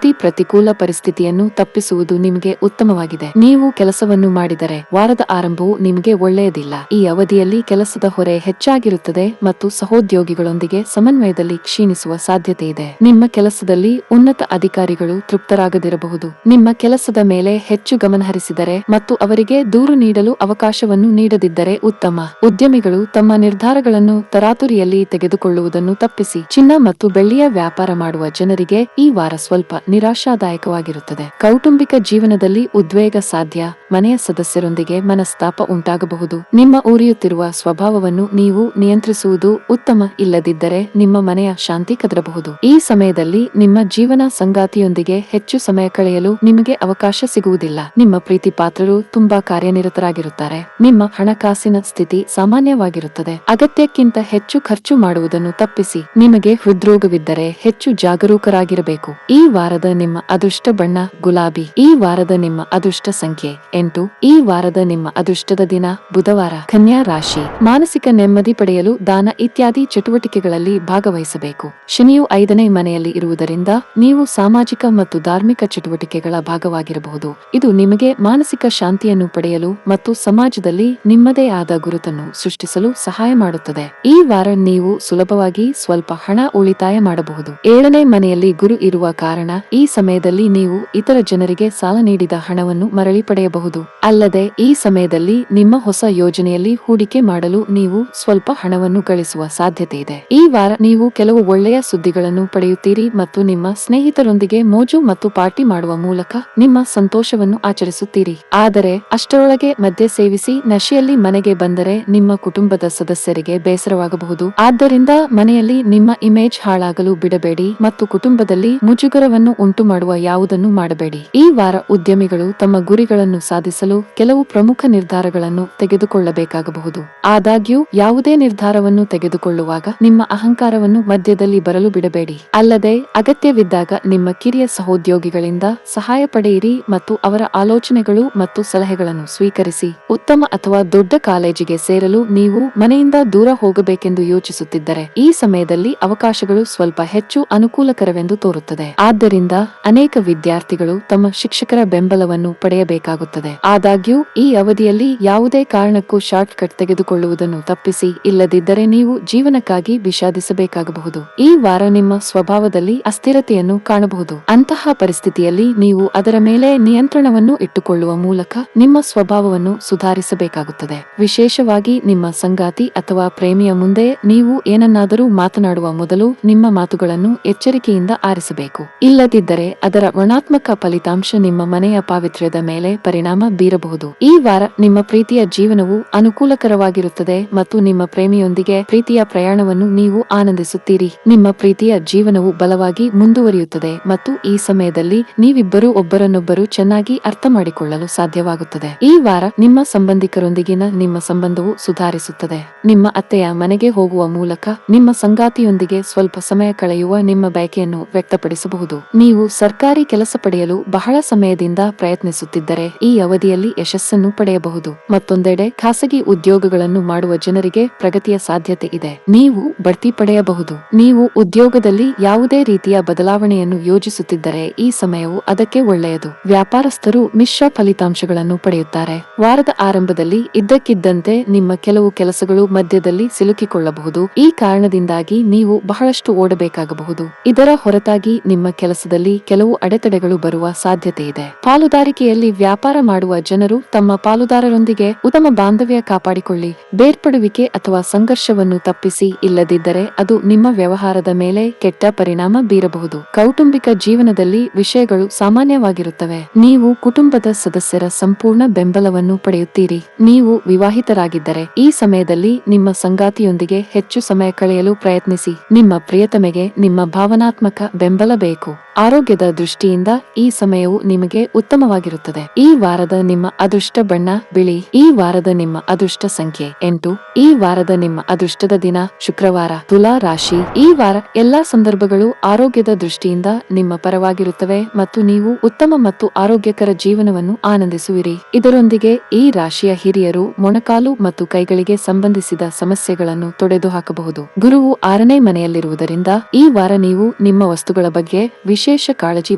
ಪ್ರತಿಕೂಲ ಪರಿಸ್ಥಿತಿಯನ್ನು ತಪ್ಪಿಸುವುದು ನಿಮಗೆ ಉತ್ತಮವಾಗಿದೆ. ನೀವು ಕೆಲಸವನ್ನು ಮಾಡಿದರೆ ವಾರದ ಆರಂಭವು ನಿಮಗೆ ಒಳ್ಳೆಯದಿಲ್ಲ. ಈ ಅವಧಿಯಲ್ಲಿ ಕೆಲಸದ ಹೊರೆ ಹೆಚ್ಚಾಗಿರುತ್ತದೆ ಮತ್ತು ಸಹೋದ್ಯೋಗಿಗಳೊಂದಿಗೆ ಸಮನ್ವಯದಲ್ಲಿ ಕ್ಷೀಣಿಸುವ ಸಾಧ್ಯತೆ ಇದೆ. ನಿಮ್ಮ ಕೆಲಸದಲ್ಲಿ ಉನ್ನತ ಅಧಿಕಾರಿಗಳು ತೃಪ್ತರಾಗದಿರಬಹುದು. ನಿಮ್ಮ ಕೆಲಸದ ಮೇಲೆ ಹೆಚ್ಚು ಗಮನಹರಿಸಿದರೆ ಮತ್ತು ಅವರಿಗೆ ದೂರು ನೀಡಲು ಅವಕಾಶವನ್ನು ನೀಡದಿದ್ದರೆ ಉತ್ತಮ. ಉದ್ಯಮಿಗಳು ತಮ್ಮ ನಿರ್ಧಾರಗಳನ್ನು ತರಾತುರಿಯಲ್ಲಿ ತೆಗೆದುಕೊಳ್ಳುವುದನ್ನು ತಪ್ಪಿಸಿ. ಚಿನ್ನ ಮತ್ತು ಬೆಳ್ಳಿಯ ವ್ಯಾಪಾರ ಮಾಡುವ ಜನರಿಗೆ ಈ ವಾರ ಸ್ವಲ್ಪ ನಿರಾಶಾದಾಯಕವಾಗಿರುತ್ತದೆ. ಕೌಟುಂಬಿಕ ಜೀವನದಲ್ಲಿ ಉದ್ವೇಗ ಸಾಧ್ಯ. ಮನೆಯ ಸದಸ್ಯರೊಂದಿಗೆ ಮನಸ್ತಾಪ ಉಂಟಾಗಬಹುದು. ನಿಮ್ಮ ಉರಿಯುತ್ತಿರುವ ಸ್ವಭಾವವನ್ನು ನೀವು ನಿಯಂತ್ರಿಸುವುದು ಉತ್ತಮ, ಇಲ್ಲದಿದ್ದರೆ ನಿಮ್ಮ ಮನೆಯ ಶಾಂತಿ ಕದರಬಹುದು. ಈ ಸಮಯದಲ್ಲಿ ನಿಮ್ಮ ಜೀವನ ಸಂಗಾತಿಯೊಂದಿಗೆ ಹೆಚ್ಚು ಸಮಯ ಕಳೆಯಲು ನಿಮಗೆ ಅವಕಾಶ ಸಿಗುವುದಿಲ್ಲ. ನಿಮ್ಮ ಪ್ರೀತಿ ಪಾತ್ರರು ತುಂಬಾ ಕಾರ್ಯನಿರತರಾಗಿರುತ್ತಾರೆ. ನಿಮ್ಮ ಹಣಕಾಸಿನ ಸ್ಥಿತಿ ಸಾಮಾನ್ಯವಾಗಿರುತ್ತದೆ. ಅಗತ್ಯಕ್ಕಿಂತ ಹೆಚ್ಚು ಖರ್ಚು ಮಾಡುವುದನ್ನು ತಪ್ಪಿಸಿ. ನಿಮಗೆ ಹೃದ್ರೋಗವಿದ್ದರೆ ಹೆಚ್ಚು ಜಾಗರೂಕರಾಗಿರಬೇಕು. ಈ ವಾರದ ನಿಮ್ಮ ಅದೃಷ್ಟ ಬಣ್ಣ ಗುಲಾಬಿ. ಈ ವಾರದ ನಿಮ್ಮ ಅದೃಷ್ಟ ಸಂಖ್ಯೆ 8 ಈ ವಾರದ ನಿಮ್ಮ ಅದೃಷ್ಟದ ದಿನ ಬುಧವಾರ. ಕನ್ಯಾ ರಾಶಿ. ಮಾನಸಿಕ ನೆಮ್ಮದಿ ಪಡೆಯಲು ದಾನ ಇತ್ಯಾದಿ ಚಟುವಟಿಕೆಗಳಲ್ಲಿ ಭಾಗವಹಿಸಬೇಕು. ಶನಿಯು 5ನೇ ಮನೆಯಲ್ಲಿ ಇರುವುದರಿಂದ ನೀವು ಸಾಮಾಜಿಕ ಮತ್ತು ಧಾರ್ಮಿಕ ಚಟುವಟಿಕೆಗಳ ಭಾಗವಾಗಿರಬಹುದು. ಇದು ನಿಮಗೆ ಮಾನಸಿಕ ಶಾಂತಿಯನ್ನು ಪಡೆಯಲು ಮತ್ತು ಸಮಾಜದಲ್ಲಿ ನಿಮ್ಮದೇ ಆದ ಗುರುತನ್ನು ಸೃಷ್ಟಿಸಲು ಸಹಾಯ ಮಾಡುತ್ತದೆ. ಈ ವಾರ ನೀವು ಸುಲಭವಾಗಿ ಸ್ವಲ್ಪ ಹಣ ಉಳಿತಾಯ ಮಾಡಬಹುದು. 7ನೇ ಮನೆಯಲ್ಲಿ ಗುರು ಇರುವ ಕಾರಣ ಈ ಸಮಯದಲ್ಲಿ ನೀವು ಇತರ ಜನರಿಗೆ ಸಾಲ ನೀಡಿದ ಹಣವನ್ನು ಮರಳಿ ಪಡೆಯಬಹುದು. ಅಲ್ಲದೆ ಈ ಸಮಯದಲ್ಲಿ ನಿಮ್ಮ ಹೊಸ ಯೋಜನೆಯಲ್ಲಿ ಹೂಡಿಕೆ ಮಾಡಲು ನೀವು ಸ್ವಲ್ಪ ಹಣವನ್ನು ಗಳಿಸುವ ಸಾಧ್ಯತೆ ಇದೆ. ಈ ವಾರ ನೀವು ಕೆಲವು ಒಳ್ಳೆಯ ಸುದ್ದಿಗಳನ್ನು ಪಡೆಯುತ್ತೀರಿ ಮತ್ತು ನಿಮ್ಮ ಸ್ನೇಹಿತರೊಂದಿಗೆ ಮೋಜು ಮತ್ತು ಪಾರ್ಟಿ ಮಾಡುವ ಮೂಲಕ ನಿಮ್ಮ ಸಂತೋಷವನ್ನು ಆಚರಿಸುತ್ತೀರಿ. ಆದರೆ ಅಷ್ಟರೊಳಗೆ ಮದ್ಯ ಸೇವಿಸಿ ನಶೆಯಲ್ಲಿ ಮನೆಗೆ ಬಂದರೆ ನಿಮ್ಮ ಕುಟುಂಬದ ಸದಸ್ಯರಿಗೆ ಬೇಸರವಾಗಬಹುದು. ಆದ್ದರಿಂದ ಮನೆಯಲ್ಲಿ ನಿಮ್ಮ ಇಮೇಜ್ ಹಾಳಾಗಲು ಬಿಡಬೇಡಿ ಮತ್ತು ಕುಟುಂಬದಲ್ಲಿ ಮುಜುಗರವನ್ನು ಉಂಟು ಮಾಡುವ ಯಾವುದನ್ನು ಮಾಡಬೇಡಿ. ಈ ವಾರ ಉದ್ಯಮಿಗಳು ತಮ್ಮ ಗುರಿಗಳನ್ನು ಸಾಧಿಸಲು ಕೆಲವು ಪ್ರಮುಖ ನಿರ್ಧಾರಗಳನ್ನು ತೆಗೆದುಕೊಳ್ಳಬೇಕಾಗಬಹುದು. ಆದಾಗ್ಯೂ ಯಾವುದೇ ನಿರ್ಧಾರವನ್ನು ತೆಗೆದುಕೊಳ್ಳುವಾಗ ನಿಮ್ಮ ಅಹಂಕಾರವನ್ನು ಮಧ್ಯದಲ್ಲಿ ಬರಲು ಬಿಡಬೇಡಿ. ಅಲ್ಲದೆ ಅಗತ್ಯವಿದ್ದಾಗ ನಿಮ್ಮ ಕಿರಿಯ ಸಹೋದ್ಯೋಗಿಗಳಿಂದ ಸಹಾಯ ಪಡೆಯಿರಿ ಮತ್ತು ಅವರ ಆಲೋಚನೆಗಳು ಮತ್ತು ಸಲಹೆಗಳನ್ನು ಸ್ವೀಕರಿಸಿ. ಉತ್ತಮ ಅಥವಾ ದೊಡ್ಡ ಕಾಲೇಜಿಗೆ ಸೇರಲು ನೀವು ಮನೆಯಿಂದ ದೂರ ಹೋಗಬೇಕೆಂದು ಯೋಚಿಸುತ್ತಿದ್ದರೆ ಈ ಸಮಯದಲ್ಲಿ ಅವಕಾಶಗಳು ಸ್ವಲ್ಪ ಹೆಚ್ಚು ಅನುಕೂಲಕರವೆಂದು ತೋರುತ್ತದೆ. ಆದ್ದರಿಂದ ಅನೇಕ ವಿದ್ಯಾರ್ಥಿಗಳು ತಮ್ಮ ಶಿಕ್ಷಕರ ಬೆಂಬಲವನ್ನು ಪಡೆಯಬೇಕಾಗುತ್ತದೆ. ಆದಾಗ್ಯೂ ಈ ಅವಧಿಯಲ್ಲಿ ಯಾವುದೇ ಕಾರಣಕ್ಕೂ ಶಾರ್ಟ್ ಕಟ್ ತೆಗೆದುಕೊಳ್ಳುವುದನ್ನು ತಪ್ಪಿಸಿ, ಇಲ್ಲದಿದ್ದರೆ ನೀವು ಜೀವನಕ್ಕಾಗಿ ವಿಷಾದಿಸಬೇಕಾಗಬಹುದು. ಈ ವಾರ ನಿಮ್ಮ ಸ್ವಭಾವದಲ್ಲಿ ಅಸ್ಥಿರತೆಯನ್ನು ಕಾಣಬಹುದು. ಅಂತಹ ಪರಿಸ್ಥಿತಿಯಲ್ಲಿ ನೀವು ಅದರ ಮೇಲೆ ನಿಯಂತ್ರಣವನ್ನು ಇಟ್ಟುಕೊಳ್ಳುವ ಮೂಲಕ ನಿಮ್ಮ ಸ್ವಭಾವವನ್ನು ಸುಧಾರಿಸಬೇಕಾಗುತ್ತದೆ. ವಿಶೇಷವಾಗಿ ನಿಮ್ಮ ಸಂಗಾತಿ ಅಥವಾ ಪ್ರೇಮಿಯ ಮುಂದೆ ನೀವು ಏನನ್ನಾದರೂ ಮಾತನಾಡುವ ಮೊದಲು ನಿಮ್ಮ ಮಾತುಗಳನ್ನು ಎಚ್ಚರಿಕೆಯಿಂದ ಆರಿಸಬೇಕು. ಇಲ್ಲದಿದ್ದರೆ ಅದರ ಋಣಾತ್ಮಕ ಫಲಿತಾಂಶ ನಿಮ್ಮ ಮನೆಯ ಪಾವಿತ್ರ್ಯದ ಮೇಲೆ ಪರಿಣಾಮ ಬೀರಬಹುದು. ಈ ವಾರ ನಿಮ್ಮ ಪ್ರೀತಿಯ ಜೀವನವು ಅನುಕೂಲಕರವಾಗಿರುತ್ತದೆ ಮತ್ತು ನಿಮ್ಮ ಪ್ರೇಮಿಯೊಂದಿಗೆ ಪ್ರೀತಿಯ ಪ್ರಯಾಣವನ್ನು ನೀವು ಆನಂದಿಸುತ್ತೀರಿ. ನಿಮ್ಮ ಪ್ರೀತಿಯ ಜೀವನವು ಬಲವಾಗಿ ಮುಂದುವರಿಯುತ್ತದೆ ಮತ್ತು ಈ ಸಮಯದಲ್ಲಿ ನೀವಿಬ್ಬರೂ ಒಬ್ಬರನ್ನೊಬ್ಬರು ಚೆನ್ನಾಗಿ ಅರ್ಥ ಮಾಡಿಕೊಳ್ಳಲು ಸಾಧ್ಯವಾಗುತ್ತದೆ. ಈ ವಾರ ನಿಮ್ಮ ಸಂಬಂಧಿಕರೊಂದಿಗಿನ ನಿಮ್ಮ ಸಂಬಂಧವು ಸುಧಾರಿಸುತ್ತದೆ. ನಿಮ್ಮ ಅತ್ತೆಯ ಮನೆಗೆ ಹೋಗುವ ಮೂಲಕ ನಿಮ್ಮ ಸಂಗಾತಿಯೊಂದಿಗೆ ಸ್ವಲ್ಪ ಸಮಯ ಕಳೆಯುವ ನಿಮ್ಮ ಬಯಕೆಯನ್ನು ವ್ಯಕ್ತಪಡಿಸಬಹುದು. ನೀವು ಸರ್ಕಾರಿ ಕೆಲಸ ಪಡೆಯಲು ಬಹಳ ಸಮಯದಿಂದ ಪ್ರಯತ್ನಿಸುತ್ತಿದ್ದರೆ ಈ ಅವಧಿಯಲ್ಲಿ ಯಶಸ್ಸನ್ನು ಪಡೆಯಬಹುದು. ಮತ್ತೊಂದೆಡೆ ಖಾಸಗಿ ಉದ್ಯೋಗಗಳನ್ನು ಮಾಡುವ ಜನರಿಗೆ ಪ್ರಗತಿಯ ಸಾಧ್ಯತೆ ಇದೆ. ನೀವು ಬಡ್ತಿ ಪಡೆಯಬಹುದು. ನೀವು ಉದ್ಯೋಗದಲ್ಲಿ ಯಾವುದೇ ರೀತಿಯ ಬದಲಾವಣೆಯನ್ನು ಯೋಜಿಸುತ್ತಿದ್ದರೆ ಈ ಸಮಯವು ಅದಕ್ಕೆ ಒಳ್ಳೆಯದು. ವ್ಯಾಪಾರಸ್ಥರು ಮಿಶ್ರ ಫಲಿತಾಂಶಗಳನ್ನು ಪಡೆಯುತ್ತಾರೆ. ವಾರದ ಆರಂಭದಲ್ಲಿ ಇದ್ದಕ್ಕಿದ್ದಂತೆ ನಿಮ್ಮ ಕೆಲವು ಕೆಲಸಗಳು ಮಧ್ಯದಲ್ಲಿ ಸಿಲುಕಿಕೊಳ್ಳಬಹುದು. ಈ ಕಾರಣದಿಂದಾಗಿ ನೀವು ಬಹಳಷ್ಟು ಓಡಬೇಕಾಗಬಹುದು. ಇದರ ಹೊರತಾಗಿ ನಿಮ್ಮ ಕೆಲಸದಲ್ಲಿ ಕೆಲವು ಅಡೆತಡೆಗಳು ಬರುವ ಸಾಧ್ಯತೆ ಇದೆ. ಪಾಲುದಾರಿಕೆಯಲ್ಲಿ ವ್ಯಾಪಾರ ಮಾಡುವ ಜನರು ತಮ್ಮ ಪಾಲುದಾರರೊಂದಿಗೆ ಉತ್ತಮ ಬಾಂಧವ್ಯ ಕಾಪಾಡಿಕೊಳ್ಳಿ. ಬೇರ್ಪಡುವಿಕೆ ಅಥವಾ ಸಂಘರ್ಷವನ್ನು ತಪ್ಪಿಸಿ, ಇಲ್ಲದಿದ್ದರೆ ಅದು ನಿಮ್ಮ ವ್ಯವಹಾರದ ಮೇಲೆ ಕೆಟ್ಟ ಪರಿಣಾಮ ಬೀರಬಹುದು. ಕೌಟುಂಬಿಕ ಜೀವನದಲ್ಲಿ ವಿಷಯಗಳು ಸಾಮಾನ್ಯವಾಗಿರುತ್ತವೆ. ನೀವು ಕುಟುಂಬದ ಸದಸ್ಯರ ಸಂಪೂರ್ಣ ಬೆಂಬಲವನ್ನು ಪಡೆಯುತ್ತೀರಿ. ನೀವು ವಿವಾಹಿತರಾಗಿದ್ದರೆ ಈ ಸಮಯದಲ್ಲಿ ನಿಮ್ಮ ಸಂಗಾತಿಯೊಂದಿಗೆ ಹೆಚ್ಚು ಸಮಯ ಕಳೆಯಲು ಪ್ರಯತ್ನಿಸಿ. ನಿಮ್ಮ ಪ್ರಿಯತಮೆಗೆ ನಿಮ್ಮ ಭಾವನಾತ್ಮಕ ಬೆಂಬಲ ಬೇಕು. ಆರೋಗ್ಯದ ದೃಷ್ಟಿಯಿಂದ ಈ ಸಮಯವು ನಿಮಗೆ ಉತ್ತಮವಾಗಿರುತ್ತದೆ. ಈ ವಾರದ ನಿಮ್ಮ ಅದೃಷ್ಟ ಬಣ್ಣ ಬಿಳಿ. ಈ ವಾರದ ನಿಮ್ಮ ಅದೃಷ್ಟ ಸಂಖ್ಯೆ 8. ಈ ವಾರದ ನಿಮ್ಮ ಅದೃಷ್ಟದ ದಿನ ಶುಕ್ರವಾರ. ತುಲಾ ರಾಶಿ. ಈ ವಾರ ಎಲ್ಲಾ ಸಂದರ್ಭಗಳು ಆರೋಗ್ಯದ ದೃಷ್ಟಿಯಿಂದ ನಿಮ್ಮ ಪರವಾಗಿರುತ್ತವೆ ಮತ್ತು ನೀವು ಉತ್ತಮ ಮತ್ತು ಆರೋಗ್ಯಕರ ಜೀವನವನ್ನು ಆನಂದಿಸುವಿರಿ. ಇದರೊಂದಿಗೆ ಈ ರಾಶಿಯ ಹಿರಿಯರು ಮೊಣಕಾಲು ಮತ್ತು ಕೈಗಳಿಗೆ ಸಂಬಂಧಿಸಿದ ಸಮಸ್ಯೆಗಳನ್ನು ತೊಡೆದುಹಾಕಬಹುದು. ಗುರುವು 6ನೇ ಮನೆಯಲ್ಲಿರುವುದರಿಂದ ಈ ವಾರ ನೀವು ನಿಮ್ಮ ವಸ್ತುಗಳ ಬಗ್ಗೆ ವಿಶೇಷ ಕಾಳಜಿ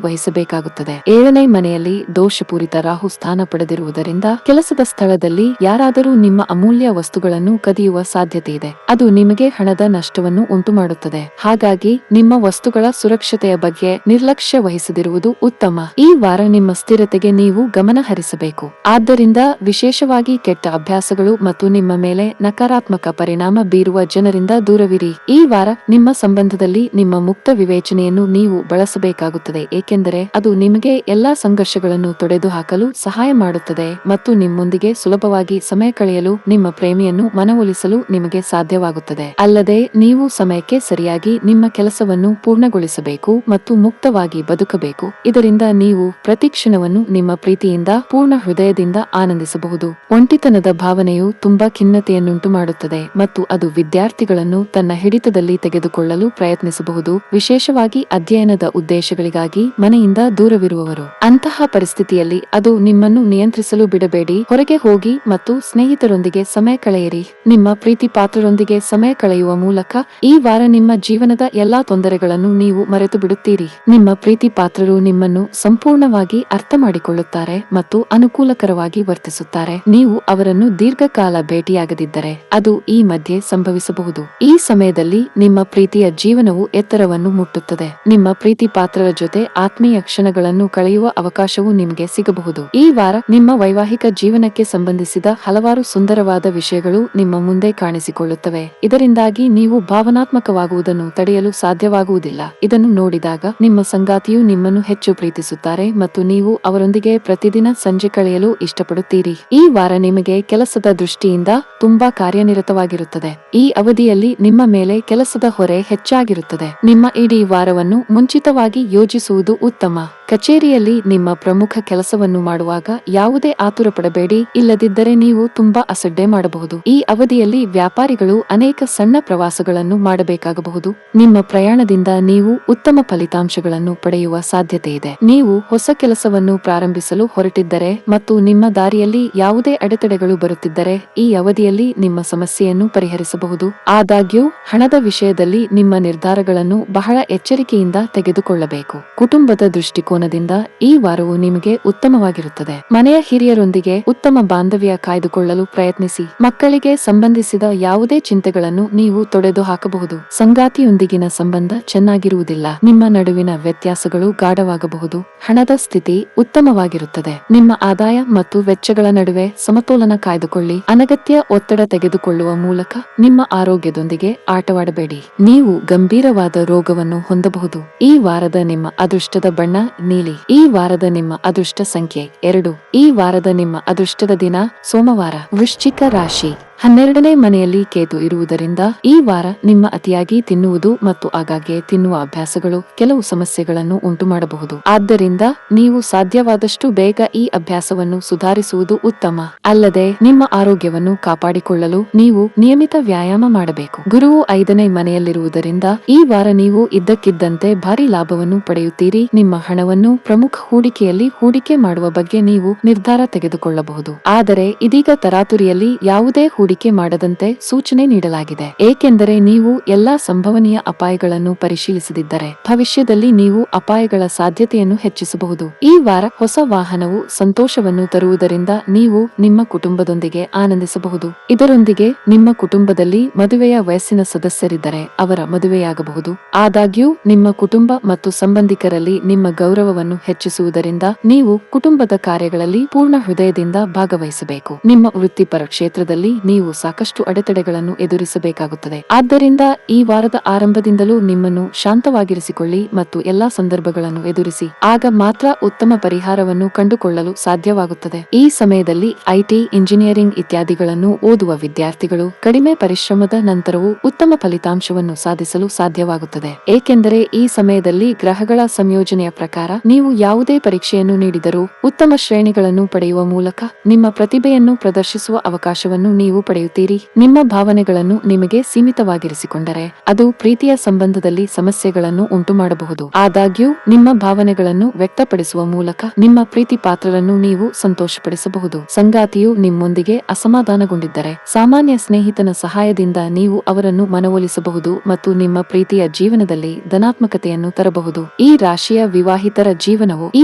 ವಹಿಸಬೇಕಾಗುತ್ತದೆ. 7ನೇ ಮನೆಯಲ್ಲಿ ದೋಷಪೂರಿತ ರಾಹು ಸ್ಥಾನ ಪಡೆದಿರುವುದರಿಂದ ಕೆಲಸದ ಸ್ಥಳದಲ್ಲಿ ಯಾರಾದರೂ ನಿಮ್ಮ ಅಮೂಲ್ಯ ವಸ್ತುಗಳನ್ನು ಕದಿಯುವ ಸಾಧ್ಯತೆ ಇದೆ. ಅದು ನಿಮಗೆ ಹಣದ ನಷ್ಟವನ್ನು ಉಂಟುಮಾಡುತ್ತದೆ. ಹಾಗಾಗಿ ನಿಮ್ಮ ವಸ್ತುಗಳ ಸುರಕ್ಷತೆಯ ಬಗ್ಗೆ ನಿರ್ಲಕ್ಷ್ಯ ವಹಿಸದಿರುವುದು ಉತ್ತಮ. ಈ ವಾರ ನಿಮ್ಮ ಸ್ಥಿರತೆಗೆ ನೀವು ಗಮನ ಹರಿಸಬೇಕು. ಆದ್ದರಿಂದ ವಿಶೇಷವಾಗಿ ಕೆಟ್ಟ ಅಭ್ಯಾಸಗಳು ಮತ್ತು ನಿಮ್ಮ ಮೇಲೆ ನಕಾರಾತ್ಮಕ ಪರಿಣಾಮ ಬೀರುವ ಜನರಿಂದ ದೂರವಿರಿ. ಈ ವಾರ ನಿಮ್ಮ ಸಂಬಂಧದಲ್ಲಿ ನಿಮ್ಮ ಮುಕ್ತ ವಿವೇಚನೆಯನ್ನು ನೀವು ಬಳಸಬೇಕಾಗುತ್ತದೆ, ಏಕೆಂದರೆ ಅದು ನಿಮಗೆ ಎಲ್ಲಾ ಸಂಘರ್ಷಗಳನ್ನು ತೊಡೆದುಹಾಕಲು ಸಹಾಯ ಮಾಡುತ್ತದೆ ಮತ್ತು ನಿಮ್ಮೊಂದಿಗೆ ಸುಲಭವಾಗಿ ಸಮಯ ಕಳೆಯಲು ನಿಮ್ಮ ಪ್ರೇಮಿಯನ್ನು ಮನವೊಲಿಸಲು ನಿಮಗೆ ಸಾಧ್ಯವಾಗುತ್ತದೆ. ಅಲ್ಲದೆ ನೀವು ಸಮಯಕ್ಕೆ ಸರಿಯಾಗಿ ನಿಮ್ಮ ಕೆಲಸವನ್ನು ಪೂರ್ಣಗೊಳಿಸಬೇಕು ಮತ್ತು ಮುಕ್ತವಾಗಿ ಬದುಕಬೇಕು. ಇದರಿಂದ ನೀವು ಪ್ರತಿ ಕ್ಷಣವನ್ನು ನಿಮ್ಮ ಪ್ರೀತಿಯಿಂದ ಪೂರ್ಣ ಹೃದಯದಿಂದ ಆನಂದಿಸಬಹುದು. ಒಂಟಿತನದ ಭಾವನೆಯು ತುಂಬಾ ಖಿನ್ನತೆಯನ್ನುಂಟು ಮಾಡುತ್ತದೆ ಮತ್ತು ಅದು ವಿದ್ಯಾರ್ಥಿಗಳನ್ನು ತನ್ನ ಹಿಡಿತದಲ್ಲಿ ತೆಗೆದುಕೊಳ್ಳಲು ಪ್ರಯತ್ನಿಸಬಹುದು, ವಿಶೇಷವಾಗಿ ಅಧ್ಯಯನದ ಉದ್ದೇಶಗಳಿಗಾಗಿ ಮನೆಯಿಂದ ದೂರವಿರುವವರು. ಅಂತಹ ಪರಿಸ್ಥಿತಿಯಲ್ಲಿ ಅದು ನಿಮ್ಮನ್ನು ನಿಮ್ಮನ್ನು ನಿಯಂತ್ರಿಸಲು ಬಿಡಬೇಡಿ. ಹೊರಗೆ ಹೋಗಿ ಮತ್ತು ಸ್ನೇಹಿತರೊಂದಿಗೆ ಸಮಯ ಕಳೆಯಿರಿ. ನಿಮ್ಮ ಪ್ರೀತಿ ಪಾತ್ರರೊಂದಿಗೆ ಸಮಯ ಕಳೆಯುವ ಮೂಲಕ ಈ ವಾರ ನಿಮ್ಮ ಜೀವನದ ಎಲ್ಲಾ ತೊಂದರೆಗಳನ್ನು ನೀವು ಮರೆತು ಬಿಡುತ್ತೀರಿ. ನಿಮ್ಮ ಪ್ರೀತಿ ಪಾತ್ರರು ನಿಮ್ಮನ್ನು ಸಂಪೂರ್ಣವಾಗಿ ಅರ್ಥ ಮಾಡಿಕೊಳ್ಳುತ್ತಾರೆ ಮತ್ತು ಅನುಕೂಲಕರವಾಗಿ ವರ್ತಿಸುತ್ತಾರೆ. ನೀವು ಅವರನ್ನು ದೀರ್ಘಕಾಲ ಭೇಟಿಯಾಗದಿದ್ದರೆ ಅದು ಈ ಮಧ್ಯೆ ಸಂಭವಿಸಬಹುದು. ಈ ಸಮಯದಲ್ಲಿ ನಿಮ್ಮ ಪ್ರೀತಿಯ ಜೀವನವು ಎತ್ತರವನ್ನು ಮುಟ್ಟುತ್ತದೆ. ನಿಮ್ಮ ಪ್ರೀತಿ ಪಾತ್ರರ ಜೊತೆ ಆತ್ಮೀಯ ಕ್ಷಣಗಳನ್ನು ಕಳೆಯುವ ಅವಕಾಶವು ನಿಮಗೆ ಸಿಗಬಹುದು. ಈ ವಾರ ನಿಮ್ಮ ವೈವಾಹಿಕ ಜೀವನಕ್ಕೆ ಸಂಬಂಧಿಸಿದ ಹಲವಾರು ಸುಂದರವಾದ ವಿಷಯಗಳು ನಿಮ್ಮ ಮುಂದೆ ಕಾಣಿಸಿಕೊಳ್ಳುತ್ತವೆ. ಇದರಿಂದಾಗಿ ನೀವು ಭಾವನಾತ್ಮಕವಾಗುವುದನ್ನು ತಡೆಯಲು ಸಾಧ್ಯವಾಗುವುದಿಲ್ಲ. ಇದನ್ನು ನೋಡಿದಾಗ ನಿಮ್ಮ ಸಂಗಾತಿಯು ನಿಮ್ಮನ್ನು ಹೆಚ್ಚು ಪ್ರೀತಿಸುತ್ತಾರೆ ಮತ್ತು ನೀವು ಅವರೊಂದಿಗೆ ಪ್ರತಿದಿನ ಸಂಜೆ ಕಳೆಯಲು ಇಷ್ಟಪಡುತ್ತೀರಿ. ಈ ವಾರ ನಿಮಗೆ ಕೆಲಸದ ದೃಷ್ಟಿಯಿಂದ ತುಂಬಾ ಕಾರ್ಯನಿರತವಾಗಿರುತ್ತದೆ. ಈ ಅವಧಿಯಲ್ಲಿ ನಿಮ್ಮ ಮೇಲೆ ಕೆಲಸದ ಹೊರೆ ಹೆಚ್ಚಾಗಿರುತ್ತದೆ. ನಿಮ್ಮ ಇಡೀ ವಾರವನ್ನು ಮುಂಚಿತವಾಗಿ ಯೋಜಿಸುವುದು ಉತ್ತಮ. ಕಚೇರಿಯಲ್ಲಿ ನಿಮ್ಮ ಪ್ರಮುಖ ಕೆಲಸವನ್ನು ಮಾಡುವಾಗ ಯಾವುದೇ ಆತುರ ಪಡಬೇಡಿ, ಇಲ್ಲದಿದ್ದರೆ ನೀವು ತುಂಬಾ ಅಸಡ್ಡೆ ಮಾಡಬಹುದು. ಈ ಅವಧಿಯಲ್ಲಿ ವ್ಯಾಪಾರಿಗಳು ಅನೇಕ ಸಣ್ಣ ಪ್ರವಾಸಗಳನ್ನು ಮಾಡಬೇಕಾಗಬಹುದು. ನಿಮ್ಮ ಪ್ರಯಾಣದಿಂದ ನೀವು ಉತ್ತಮ ಫಲಿತಾಂಶಗಳನ್ನು ಪಡೆಯುವ ಸಾಧ್ಯತೆ ಇದೆ. ನೀವು ಹೊಸ ಕೆಲಸವನ್ನು ಪ್ರಾರಂಭಿಸಲು ಹೊರಟಿದ್ದರೆ ಮತ್ತು ನಿಮ್ಮ ದಾರಿಯಲ್ಲಿ ಯಾವುದೇ ಅಡೆತಡೆಗಳು ಬರುತ್ತಿದ್ದರೆ ಈ ಅವಧಿಯಲ್ಲಿ ನಿಮ್ಮ ಸಮಸ್ಯೆಯನ್ನು ಪರಿಹರಿಸಬಹುದು. ಆದಾಗ್ಯೂ ಹಣದ ವಿಷಯದಲ್ಲಿ ನಿಮ್ಮ ನಿರ್ಧಾರಗಳನ್ನು ಬಹಳ ಎಚ್ಚರಿಕೆಯಿಂದ ತೆಗೆದುಕೊಳ್ಳಬೇಕು. ಕುಟುಂಬದ ದೃಷ್ಟಿಕೋನದಿಂದ ಈ ವಾರವು ನಿಮಗೆ ಉತ್ತಮವಾಗಿರುತ್ತದೆ. ಮನೆಯ ಹಿರಿಯರೊಂದಿಗೆ ಉತ್ತಮ ಬಾಂಧವ್ಯ ಕಾಯ್ದುಕೊಳ್ಳಲು ಪ್ರಯತ್ನಿಸಿ. ಮಕ್ಕಳಿಗೆ ಸಂಬಂಧಿಸಿದ ಯಾವುದೇ ಚಿಂತೆಗಳನ್ನು ನೀವು ತೊಡೆದು ಹಾಕಬಹುದು. ಸಂಗಾತಿಯೊಂದಿಗಿನ ಸಂಬಂಧ ಚೆನ್ನಾಗಿರುವುದಿಲ್ಲ. ನಿಮ್ಮ ನಡುವಿನ ವ್ಯತ್ಯಾಸಗಳು ಗಾಢವಾಗಬಹುದು. ಹಣದ ಸ್ಥಿತಿ ಉತ್ತಮವಾಗಿರುತ್ತದೆ. ನಿಮ್ಮ ಆದಾಯ ಮತ್ತು ವೆಚ್ಚಗಳ ನಡುವೆ ಸಮತೋಲನ ಕಾಯ್ದುಕೊಳ್ಳಿ. ಅನಗತ್ಯ ಒತ್ತಡ ತೆಗೆದುಕೊಳ್ಳುವ ಮೂಲಕ ನಿಮ್ಮ ಆರೋಗ್ಯದೊಂದಿಗೆ ಆಟವಾಡಬೇಡಿ. ನೀವು ಗಂಭೀರವಾದ ರೋಗವನ್ನು ಹೊಂದಬಹುದು. ಈ ವಾರದ ನಿಮ್ಮ ಅದೃಷ್ಟದ ಬಣ್ಣ ನೀಲಿ. ಈ ವಾರದ ನಿಮ್ಮ ಅದೃಷ್ಟ ಸಂಖ್ಯೆ 2. ಈ ವಾರದ ನಿಮ್ಮ ಅದೃಷ್ಟದ ದಿನ ಸೋಮವಾರ. ವೃಶ್ಚಿಕ ರಾಶಿ. 12ನೇ ಮನೆಯಲ್ಲಿ ಕೇತು ಇರುವುದರಿಂದ ಈ ವಾರ ನಿಮ್ಮ ಅತಿಯಾಗಿ ತಿನ್ನುವುದು ಮತ್ತು ಆಗಾಗ್ಗೆ ತಿನ್ನುವ ಅಭ್ಯಾಸಗಳು ಕೆಲವು ಸಮಸ್ಯೆಗಳನ್ನು ಉಂಟುಮಾಡಬಹುದು. ಆದ್ದರಿಂದ ನೀವು ಸಾಧ್ಯವಾದಷ್ಟು ಬೇಗ ಈ ಅಭ್ಯಾಸವನ್ನು ಸುಧಾರಿಸುವುದು ಉತ್ತಮ. ಅಲ್ಲದೆ ನಿಮ್ಮ ಆರೋಗ್ಯವನ್ನು ಕಾಪಾಡಿಕೊಳ್ಳಲು ನೀವು ನಿಯಮಿತ ವ್ಯಾಯಾಮ ಮಾಡಬೇಕು. ಗುರುವು 5ನೇ ಮನೆಯಲ್ಲಿರುವುದರಿಂದ ಈ ವಾರ ನೀವು ಇದ್ದಕ್ಕಿದ್ದಂತೆ ಭಾರಿ ಲಾಭವನ್ನು ಪಡೆಯುತ್ತೀರಿ. ನಿಮ್ಮ ಹಣವನ್ನು ಪ್ರಮುಖ ಹೂಡಿಕೆಯಲ್ಲಿ ಹೂಡಿಕೆ ಮಾಡುವ ಬಗ್ಗೆ ನೀವು ನಿರ್ಧಾರ ತೆಗೆದುಕೊಳ್ಳಬಹುದು. ಆದರೆ ಇದೀಗ ತರಾತುರಿಯಲ್ಲಿ ಯಾವುದೇ ಹೂಡಿಕೆ ಮಾಡದಂತೆ ಸೂಚನೆ ನೀಡಲಾಗಿದೆ. ಏಕೆಂದರೆ ನೀವು ಎಲ್ಲಾ ಸಂಭವನೀಯ ಅಪಾಯಗಳನ್ನು ಪರಿಶೀಲಿಸದಿದ್ದರೆ ಭವಿಷ್ಯದಲ್ಲಿ ನೀವು ಅಪಾಯಗಳ ಸಾಧ್ಯತೆಯನ್ನು ಹೆಚ್ಚಿಸಬಹುದು. ಈ ವಾರ ಹೊಸ ವಾಹನವು ಸಂತೋಷವನ್ನು ತರುವುದರಿಂದ ನೀವು ನಿಮ್ಮ ಕುಟುಂಬದೊಂದಿಗೆ ಆನಂದಿಸಬಹುದು. ಇದರೊಂದಿಗೆ ನಿಮ್ಮ ಕುಟುಂಬದಲ್ಲಿ ಮದುವೆಯ ವಯಸ್ಸಿನ ಸದಸ್ಯರಿದ್ದರೆ ಅವರ ಮದುವೆಯಾಗಬಹುದು. ಆದಾಗ್ಯೂ ನಿಮ್ಮ ಕುಟುಂಬ ಮತ್ತು ಸಂಬಂಧಿಕರಲ್ಲಿ ನಿಮ್ಮ ಗೌರವವನ್ನು ಹೆಚ್ಚಿಸುವುದರಿಂದ ನೀವು ಕುಟುಂಬದ ಕಾರ್ಯಗಳಲ್ಲಿ ಪೂರ್ಣ ಹೃದಯದಿಂದ ಭಾಗವಹಿಸಬೇಕು. ನಿಮ್ಮ ವೃತ್ತಿಪರ ಕ್ಷೇತ್ರದಲ್ಲಿ ನೀವು ಸಾಕಷ್ಟು ಅಡೆತಡೆಗಳನ್ನು ಎದುರಿಸಬೇಕಾಗುತ್ತದೆ. ಆದ್ದರಿಂದ ಈ ವಾರದ ಆರಂಭದಿಂದಲೂ ನಿಮ್ಮನ್ನು ಶಾಂತವಾಗಿರಿಸಿಕೊಳ್ಳಿ ಮತ್ತು ಎಲ್ಲಾ ಸಂದರ್ಭಗಳನ್ನು ಎದುರಿಸಿ. ಆಗ ಮಾತ್ರ ಉತ್ತಮ ಪರಿಹಾರವನ್ನು ಕಂಡುಕೊಳ್ಳಲು ಸಾಧ್ಯವಾಗುತ್ತದೆ. ಈ ಸಮಯದಲ್ಲಿ ಐಟಿ, ಇಂಜಿನಿಯರಿಂಗ್ ಇತ್ಯಾದಿಗಳನ್ನು ಓದುವ ವಿದ್ಯಾರ್ಥಿಗಳು ಕಡಿಮೆ ಪರಿಶ್ರಮದ ನಂತರವೂ ಉತ್ತಮ ಫಲಿತಾಂಶವನ್ನು ಸಾಧಿಸಲು ಸಾಧ್ಯವಾಗುತ್ತದೆ. ಏಕೆಂದರೆ ಈ ಸಮಯದಲ್ಲಿ ಗ್ರಹಗಳ ಸಂಯೋಜನೆಯ ಪ್ರಕಾರ ನೀವು ಯಾವುದೇ ಪರೀಕ್ಷೆಯನ್ನು ನೀಡಿದರೂ ಉತ್ತಮ ಶ್ರೇಣಿಗಳನ್ನು ಪಡೆಯುವ ಮೂಲಕ ನಿಮ್ಮ ಪ್ರತಿಭೆಯನ್ನು ಪ್ರದರ್ಶಿಸುವ ಅವಕಾಶವನ್ನು ನೀವು ಪಡೆಯುತ್ತೀರಿ. ನಿಮ್ಮ ಭಾವನೆಗಳನ್ನು ನಿಮಗೆ ಸೀಮಿತವಾಗಿರಿಸಿಕೊಂಡರೆ ಅದು ಪ್ರೀತಿಯ ಸಂಬಂಧದಲ್ಲಿ ಸಮಸ್ಯೆಗಳನ್ನು ಉಂಟುಮಾಡಬಹುದು. ಆದಾಗ್ಯೂ ನಿಮ್ಮ ಭಾವನೆಗಳನ್ನು ವ್ಯಕ್ತಪಡಿಸುವ ಮೂಲಕ ನಿಮ್ಮ ಪ್ರೀತಿ ಪಾತ್ರರನ್ನು ನೀವು ಸಂತೋಷಪಡಿಸಬಹುದು. ಸಂಗಾತಿಯು ನಿಮ್ಮೊಂದಿಗೆ ಅಸಮಾಧಾನಗೊಂಡಿದ್ದರೆ ಸಾಮಾನ್ಯ ಸ್ನೇಹಿತನ ಸಹಾಯದಿಂದ ನೀವು ಅವರನ್ನು ಮನವೊಲಿಸಬಹುದು ಮತ್ತು ನಿಮ್ಮ ಪ್ರೀತಿಯ ಜೀವನದಲ್ಲಿ ಧನಾತ್ಮಕತೆಯನ್ನು ತರಬಹುದು. ಈ ರಾಶಿಯ ವಿವಾಹಿತರ ಜೀವನವು ಈ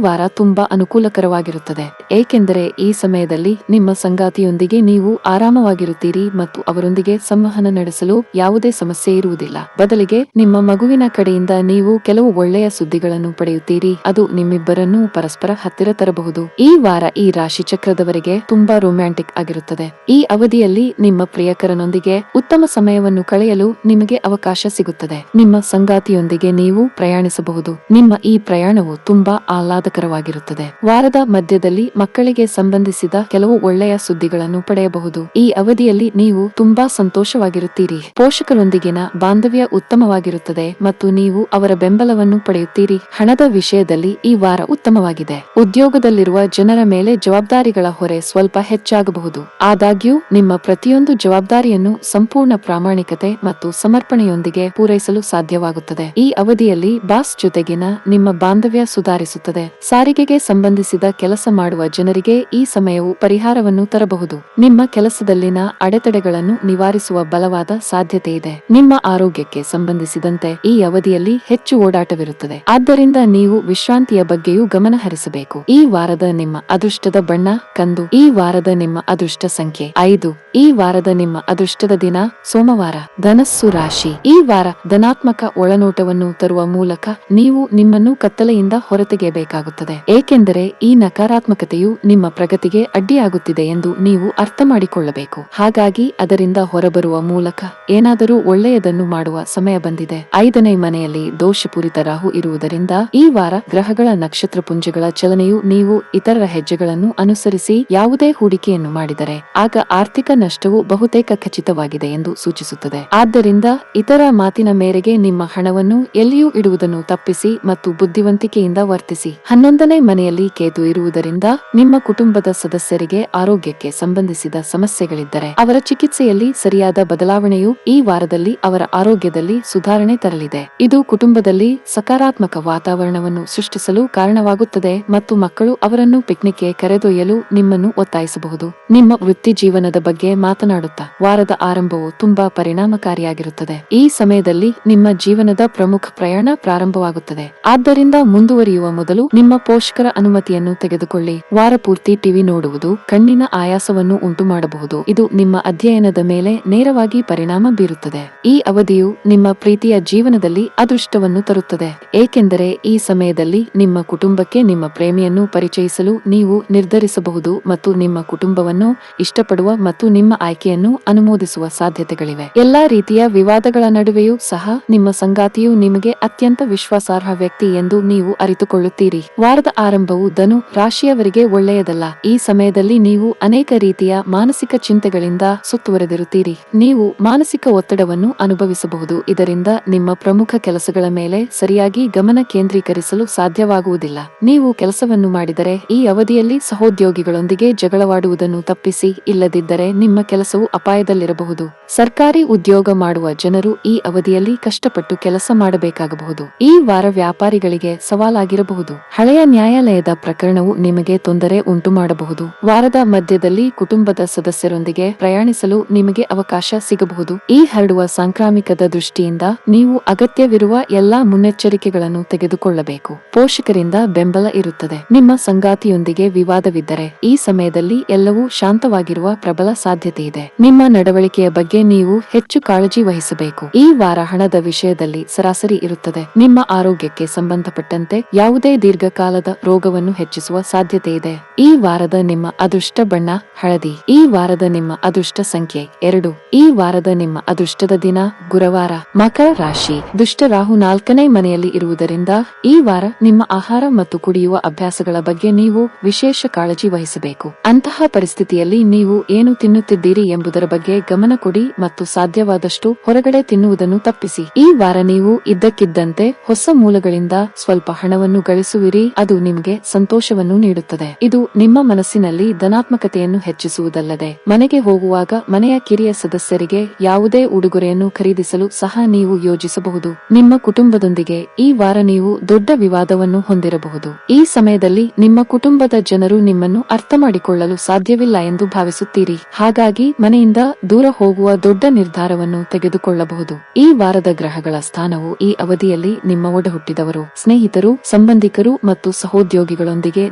ವಾರ ತುಂಬಾ ಅನುಕೂಲಕರವಾಗಿರುತ್ತದೆ. ಏಕೆಂದರೆ ಈ ಸಮಯದಲ್ಲಿ ನಿಮ್ಮ ಸಂಗಾತಿಯೊಂದಿಗೆ ನೀವು ಆರಾಮವಾಗಿರುತ್ತೀರಿ ಮತ್ತು ಅವರೊಂದಿಗೆ ಸಂವಹನ ನಡೆಸಲು ಯಾವುದೇ ಸಮಸ್ಯೆ ಇರುವುದಿಲ್ಲ. ಬದಲಿಗೆ ನಿಮ್ಮ ಮಗುವಿನ ಕಡೆಯಿಂದ ನೀವು ಕೆಲವು ಒಳ್ಳೆಯ ಸುದ್ದಿಗಳನ್ನು ಪಡೆಯುತ್ತೀರಿ. ಅದು ನಿಮ್ಮಿಬ್ಬರನ್ನೂ ಪರಸ್ಪರ ಹತ್ತಿರ ತರಬಹುದು. ಈ ವಾರ ಈ ರಾಶಿ ಚಕ್ರದವರೆಗೆ ತುಂಬಾ ರೊಮ್ಯಾಂಟಿಕ್ ಆಗಿರುತ್ತದೆ. ಈ ಅವಧಿಯಲ್ಲಿ ನಿಮ್ಮ ಪ್ರಿಯಕರನೊಂದಿಗೆ ಉತ್ತಮ ಸಮಯವನ್ನು ಕಳೆಯಲು ನಿಮಗೆ ಅವಕಾಶ ಸಿಗುತ್ತದೆ. ನಿಮ್ಮ ಸಂಗಾತಿಯೊಂದಿಗೆ ನೀವು ಪ್ರಯಾಣಿಸಬಹುದು. ನಿಮ್ಮ ಈ ಪ್ರಯಾಣವು ತುಂಬಾ ಆಹ್ಲಾದಕರವಾಗಿರುತ್ತದೆ. ವಾರದ ಮಧ್ಯದಲ್ಲಿ ಮಕ್ಕಳಿಗೆ ಸಂಬಂಧಿಸಿದ ಕೆಲವು ಒಳ್ಳೆಯ ಸುದ್ದಿಗಳನ್ನು ಪಡೆಯಬಹುದು. ಈ ಅವಧಿ ಅವಧಿಯಲ್ಲಿ ನೀವು ತುಂಬಾ ಸಂತೋಷವಾಗಿರುತ್ತೀರಿ. ಪೋಷಕರೊಂದಿಗಿನ ಬಾಂಧವ್ಯ ಉತ್ತಮವಾಗಿರುತ್ತದೆ ಮತ್ತು ನೀವು ಅವರ ಬೆಂಬಲವನ್ನು ಪಡೆಯುತ್ತೀರಿ. ಹಣದ ವಿಷಯದಲ್ಲಿ ಈ ವಾರ ಉತ್ತಮವಾಗಿದೆ. ಉದ್ಯೋಗದಲ್ಲಿರುವ ಜನರ ಮೇಲೆ ಜವಾಬ್ದಾರಿಗಳ ಹೊರೆ ಸ್ವಲ್ಪ ಹೆಚ್ಚಾಗಬಹುದು. ಆದಾಗ್ಯೂ ನಿಮ್ಮ ಪ್ರತಿಯೊಂದು ಜವಾಬ್ದಾರಿಯನ್ನು ಸಂಪೂರ್ಣ ಪ್ರಾಮಾಣಿಕತೆ ಮತ್ತು ಸಮರ್ಪಣೆಯೊಂದಿಗೆ ಪೂರೈಸಲು ಸಾಧ್ಯವಾಗುತ್ತದೆ. ಈ ಅವಧಿಯಲ್ಲಿ ಬಾಸ್ ಜೊತೆಗಿನ ನಿಮ್ಮ ಬಾಂಧವ್ಯ ಸುಧಾರಿಸುತ್ತದೆ. ಸಾರಿಗೆಗೆ ಸಂಬಂಧಿಸಿದ ಕೆಲಸ ಮಾಡುವ ಜನರಿಗೆ ಈ ಸಮಯವು ಪರಿಹಾರವನ್ನು ತರಬಹುದು. ನಿಮ್ಮ ಕೆಲಸದಲ್ಲಿನ ಅಡೆತಡೆಗಳನ್ನು ನಿವಾರಿಸುವ ಬಲವಾದ ಸಾಧ್ಯತೆ ಇದೆ. ನಿಮ್ಮ ಆರೋಗ್ಯಕ್ಕೆ ಸಂಬಂಧಿಸಿದಂತೆ ಈ ಅವಧಿಯಲ್ಲಿ ಹೆಚ್ಚು ಓಡಾಟವಿರುತ್ತದೆ. ಆದ್ದರಿಂದ ನೀವು ವಿಶ್ರಾಂತಿಯ ಬಗ್ಗೆಯೂ ಗಮನ ಹರಿಸಬೇಕು. ಈ ವಾರದ ನಿಮ್ಮ ಅದೃಷ್ಟದ ಬಣ್ಣ ಕಂದು. ಈ ವಾರದ ನಿಮ್ಮ ಅದೃಷ್ಟ ಸಂಖ್ಯೆ 5. ಈ ವಾರದ ನಿಮ್ಮ ಅದೃಷ್ಟದ ದಿನ ಸೋಮವಾರ. ಧನಸ್ಸು ರಾಶಿ. ಈ ವಾರ ಧನಾತ್ಮಕ ಒಳನೋಟವನ್ನು ತರುವ ಮೂಲಕ ನೀವು ನಿಮ್ಮನ್ನು ಕತ್ತಲೆಯಿಂದ ಹೊರತೆಗೆಯಬೇಕಾಗುತ್ತದೆ. ಏಕೆಂದರೆ ಈ ನಕಾರಾತ್ಮಕತೆಯು ನಿಮ್ಮ ಪ್ರಗತಿಗೆ ಅಡ್ಡಿಯಾಗುತ್ತಿದೆ ಎಂದು ನೀವು ಅರ್ಥ ಮಾಡಿಕೊಳ್ಳಬೇಕು. ಹಾಗಾಗಿ ಅದರಿಂದ ಹೊರಬರುವ ಮೂಲಕ ಏನಾದರೂ ಒಳ್ಳೆಯದನ್ನು ಮಾಡುವ ಸಮಯ ಬಂದಿದೆ. 5ನೇ ಮನೆಯಲ್ಲಿ ದೋಷಪೂರಿತ ರಾಹು ಇರುವುದರಿಂದ ಈ ವಾರ ಗ್ರಹಗಳ ನಕ್ಷತ್ರ ಪುಂಜಗಳ ಚಲನೆಯು ನೀವು ಇತರರ ಹೆಜ್ಜೆಗಳನ್ನು ಅನುಸರಿಸಿ ಯಾವುದೇ ಹೂಡಿಕೆಯನ್ನು ಮಾಡಿದರೆ ಆಗ ಆರ್ಥಿಕ ನಷ್ಟವು ಬಹುತೇಕ ಖಚಿತವಾಗಿದೆ ಎಂದು ಸೂಚಿಸುತ್ತದೆ. ಆದ್ದರಿಂದ ಇತರ ಮಾತಿನ ಮೇರೆಗೆ ನಿಮ್ಮ ಹಣವನ್ನು ಎಲ್ಲಿಯೂ ಇಡುವುದನ್ನು ತಪ್ಪಿಸಿ ಮತ್ತು ಬುದ್ಧಿವಂತಿಕೆಯಿಂದ ವರ್ತಿಸಿ. 11ನೇ ಮನೆಯಲ್ಲಿ ಕೇತು ಇರುವುದರಿಂದ ನಿಮ್ಮ ಕುಟುಂಬದ ಸದಸ್ಯರಿಗೆ ಆರೋಗ್ಯಕ್ಕೆ ಸಂಬಂಧಿಸಿದ ಸಮಸ್ಯೆಗಳಿದ್ದರೆ ಅವರ ಚಿಕಿತ್ಸೆಯಲ್ಲಿ ಸರಿಯಾದ ಬದಲಾವಣೆಯು ಈ ವಾರದಲ್ಲಿ ಅವರ ಆರೋಗ್ಯದಲ್ಲಿ ಸುಧಾರಣೆ ತರಲಿದೆ. ಇದು ಕುಟುಂಬದಲ್ಲಿ ಸಕಾರಾತ್ಮಕ ವಾತಾವರಣವನ್ನು ಸೃಷ್ಟಿಸಲು ಕಾರಣವಾಗುತ್ತದೆ ಮತ್ತು ಮಕ್ಕಳು ಅವರನ್ನು ಪಿಕ್ನಿಕ್ಗೆ ಕರೆದೊಯ್ಯಲು ನಿಮ್ಮನ್ನು ಒತ್ತಾಯಿಸಬಹುದು. ನಿಮ್ಮ ವೃತ್ತಿ ಜೀವನದ ಬಗ್ಗೆ ಮಾತನಾಡುತ್ತಾ ವಾರದ ಆರಂಭವು ತುಂಬಾ ಪರಿಣಾಮಕಾರಿಯಾಗಿರುತ್ತದೆ. ಈ ಸಮಯದಲ್ಲಿ ನಿಮ್ಮ ಜೀವನದ ಪ್ರಮುಖ ಪ್ರಯಾಣ ಪ್ರಾರಂಭವಾಗುತ್ತದೆ. ಆದ್ದರಿಂದ ಮುಂದುವರಿಯುವ ಮೊದಲು ನಿಮ್ಮ ಪೋಷಕರ ಅನುಮತಿಯನ್ನು ತೆಗೆದುಕೊಳ್ಳಿ. ವಾರ ಪೂರ್ತಿ ಟಿವಿ ನೋಡುವುದು ಕಣ್ಣಿನ ಆಯಾಸವನ್ನು ಉಂಟು ಮಾಡಬಹುದು. ಇದು ನಿಮ್ಮ ಅಧ್ಯಯನದ ಮೇಲೆ ನೇರವಾಗಿ ಪರಿಣಾಮ ಬೀರುತ್ತದೆ. ಈ ಅವಧಿಯು ನಿಮ್ಮ ಪ್ರೀತಿಯ ಜೀವನದಲ್ಲಿ ಅದೃಷ್ಟವನ್ನು ತರುತ್ತದೆ, ಏಕೆಂದರೆ ಈ ಸಮಯದಲ್ಲಿ ನಿಮ್ಮ ಕುಟುಂಬಕ್ಕೆ ನಿಮ್ಮ ಪ್ರೇಮಿಯನ್ನು ಪರಿಚಯಿಸಲು ನೀವು ನಿರ್ಧರಿಸಬಹುದು ಮತ್ತು ನಿಮ್ಮ ಕುಟುಂಬವನ್ನು ಇಷ್ಟಪಡುವ ಮತ್ತು ನಿಮ್ಮ ಆಯ್ಕೆಯನ್ನು ಅನುಮೋದಿಸುವ ಸಾಧ್ಯತೆಗಳಿವೆ. ಎಲ್ಲಾ ರೀತಿಯ ವಿವಾದಗಳ ನಡುವೆಯೂ ಸಹ ನಿಮ್ಮ ಸಂಗಾತಿಯು ನಿಮಗೆ ಅತ್ಯಂತ ವಿಶ್ವಾಸಾರ್ಹ ವ್ಯಕ್ತಿ ಎಂದು ನೀವು ಅರಿತುಕೊಳ್ಳುತ್ತೀರಿ. ವಾರದ ಆರಂಭವು ಧನು ರಾಶಿಯವರಿಗೆ ಒಳ್ಳೆಯದಲ್ಲ. ಈ ಸಮಯದಲ್ಲಿ ನೀವು ಅನೇಕ ರೀತಿಯ ಮಾನಸಿಕ ಚಿಂತೆಗಳಿಂದ ಸುತ್ತುವರೆದಿರುತ್ತೀರಿ. ನೀವು ಮಾನಸಿಕ ಒತ್ತಡವನ್ನು ಅನುಭವಿಸಬಹುದು. ಇದರಿಂದ ನಿಮ್ಮ ಪ್ರಮುಖ ಕೆಲಸಗಳ ಮೇಲೆ ಸರಿಯಾಗಿ ಗಮನ ಕೇಂದ್ರೀಕರಿಸಲು ಸಾಧ್ಯವಾಗುವುದಿಲ್ಲ. ನೀವು ಕೆಲಸವನ್ನು ಮಾಡಿದರೆ ಈ ಅವಧಿಯಲ್ಲಿ ಸಹೋದ್ಯೋಗಿಗಳೊಂದಿಗೆ ಜಗಳವಾಡುವುದನ್ನು ತಪ್ಪಿಸಿ, ಇಲ್ಲದಿದ್ದರೆ ನಿಮ್ಮ ಕೆಲಸವು ಅಪಾಯದಲ್ಲಿರಬಹುದು. ಸರ್ಕಾರಿ ಉದ್ಯೋಗ ಮಾಡುವ ಜನರು ಈ ಅವಧಿಯಲ್ಲಿ ಕಷ್ಟಪಟ್ಟು ಕೆಲಸ ಮಾಡಬೇಕಾಗಬಹುದು. ಈ ವಾರ ವ್ಯಾಪಾರಿಗಳಿಗೆ ಸವಾಲಾಗಿರಬಹುದು. ಹಳೆಯ ನ್ಯಾಯಾಲಯದ ಪ್ರಕರಣವು ನಿಮಗೆ ತೊಂದರೆ ಉಂಟು ಮಾಡಬಹುದು. ವಾರದ ಮಧ್ಯದಲ್ಲಿ ಕುಟುಂಬದ ಸದಸ್ಯರೊಂದಿಗೆ ಪ್ರಯಾಣಿಸಲು ನಿಮಗೆ ಅವಕಾಶ ಸಿಗಬಹುದು. ಈ ಹರಡುವ ಸಾಂಕ್ರಾಮಿಕದ ದೃಷ್ಟಿಯಿಂದ ನೀವು ಅಗತ್ಯವಿರುವ ಎಲ್ಲಾ ಮುನ್ನೆಚ್ಚರಿಕೆಗಳನ್ನು ತೆಗೆದುಕೊಳ್ಳಬೇಕು. ಪೋಷಕರಿಂದ ಬೆಂಬಲ ಇರುತ್ತದೆ. ನಿಮ್ಮ ಸಂಗಾತಿಯೊಂದಿಗೆ ವಿವಾದವಿದ್ದರೆ ಈ ಸಮಯದಲ್ಲಿ ಎಲ್ಲವೂ ಶಾಂತವಾಗಿರುವ ಪ್ರಬಲ ಸಾಧ್ಯತೆ ಇದೆ. ನಿಮ್ಮ ನಡವಳಿಕೆಯ ಬಗ್ಗೆ ನೀವು ಹೆಚ್ಚು ಕಾಳಜಿ ವಹಿಸಬೇಕು. ಈ ವಾರ ಹಣದ ವಿಷಯದಲ್ಲಿ ಸರಾಸರಿ ಇರುತ್ತದೆ. ನಿಮ್ಮ ಆರೋಗ್ಯಕ್ಕೆ ಸಂಬಂಧಪಟ್ಟಂತೆ ಯಾವುದೇ ದೀರ್ಘಕಾಲದ ರೋಗವನ್ನು ಹೆಚ್ಚಿಸುವ ಸಾಧ್ಯತೆ ಇದೆ. ಈ ವಾರದ ನಿಮ್ಮ ಅದೃಷ್ಟ ಬಣ್ಣ ಹಳದಿ. ಈ ವಾರದ ನಿಮ್ಮ ಅದೃಷ್ಟ ಸಂಖ್ಯೆ 2. ಈ ವಾರದ ನಿಮ್ಮ ಅದೃಷ್ಟದ ದಿನ ಗುರುವಾರ. ಮಕರ ರಾಶಿ. ದುಷ್ಟ ರಾಹು 4ನೇ ಮನೆಯಲ್ಲಿ ಇರುವುದರಿಂದ ಈ ವಾರ ನಿಮ್ಮ ಆಹಾರ ಮತ್ತು ಕುಡಿಯುವ ಅಭ್ಯಾಸಗಳ ಬಗ್ಗೆ ನೀವು ವಿಶೇಷ ಕಾಳಜಿ ವಹಿಸಬೇಕು. ಅಂತಹ ಪರಿಸ್ಥಿತಿಯಲ್ಲಿ ನೀವು ಏನು ತಿನ್ನುತ್ತಿದ್ದೀರಿ ಎಂಬುದರ ಬಗ್ಗೆ ಗಮನ ಕೊಡಿ ಮತ್ತು ಸಾಧ್ಯವಾದಷ್ಟು ಹೊರಗಡೆ ತಿನ್ನುವುದನ್ನು ತಪ್ಪಿಸಿ. ಈ ವಾರ ನೀವು ಇದ್ದಕ್ಕಿದ್ದಂತೆ ಹೊಸ ಮೂಲಗಳಿಂದ ಸ್ವಲ್ಪ ಹಣವನ್ನು ಗಳಿಸುವಿರಿ. ಅದು ನಿಮಗೆ ಸಂತೋಷವನ್ನು ನೀಡುತ್ತದೆ. ಇದು ನಿಮ್ಮ ಮನಸ್ಸಿನಲ್ಲಿ ಧನಾತ್ಮಕತೆಯನ್ನು ಹೆಚ್ಚಿಸುವುದಲ್ಲದೆ ಮನೆಗೆ ಹೋಗುವಾಗ ಮನೆಯ ಕಿರಿಯ ಸದಸ್ಯರಿಗೆ ಯಾವುದೇ ಉಡುಗೊರೆಯನ್ನು ಖರೀದಿಸಲು ಸಹ ನೀವು ಯೋಜಿಸಬಹುದು. ನಿಮ್ಮ ಕುಟುಂಬದೊಂದಿಗೆ ಈ ವಾರ ನೀವು ದೊಡ್ಡ ವಿವಾದವನ್ನು ಹೊಂದಿರಬಹುದು. ಈ ಸಮಯದಲ್ಲಿ ನಿಮ್ಮ ಕುಟುಂಬದ ಜನರು ನಿಮ್ಮನ್ನು ಅರ್ಥ ಮಾಡಿಕೊಳ್ಳಲು ಸಾಧ್ಯವಿಲ್ಲ ಎಂದು ಭಾವಿಸುತ್ತೀರಿ. ಹಾಗಾಗಿ ಮನೆಯಿಂದ ದೂರ ಹೋಗುವ ದೊಡ್ಡ ನಿರ್ಧಾರವನ್ನು ತೆಗೆದುಕೊಳ್ಳಬಹುದು. ಈ ವಾರದ ಗ್ರಹಗಳ ಸ್ಥಾನವು ಈ ಅವಧಿಯಲ್ಲಿ ನಿಮ್ಮ ಒಡಹುಟ್ಟಿದವರು, ಸ್ನೇಹಿತರು, ಸಂಬಂಧಿಕರು ಮತ್ತು ಸಹೋದ್ಯೋಗಿಗಳೊಂದಿಗೆ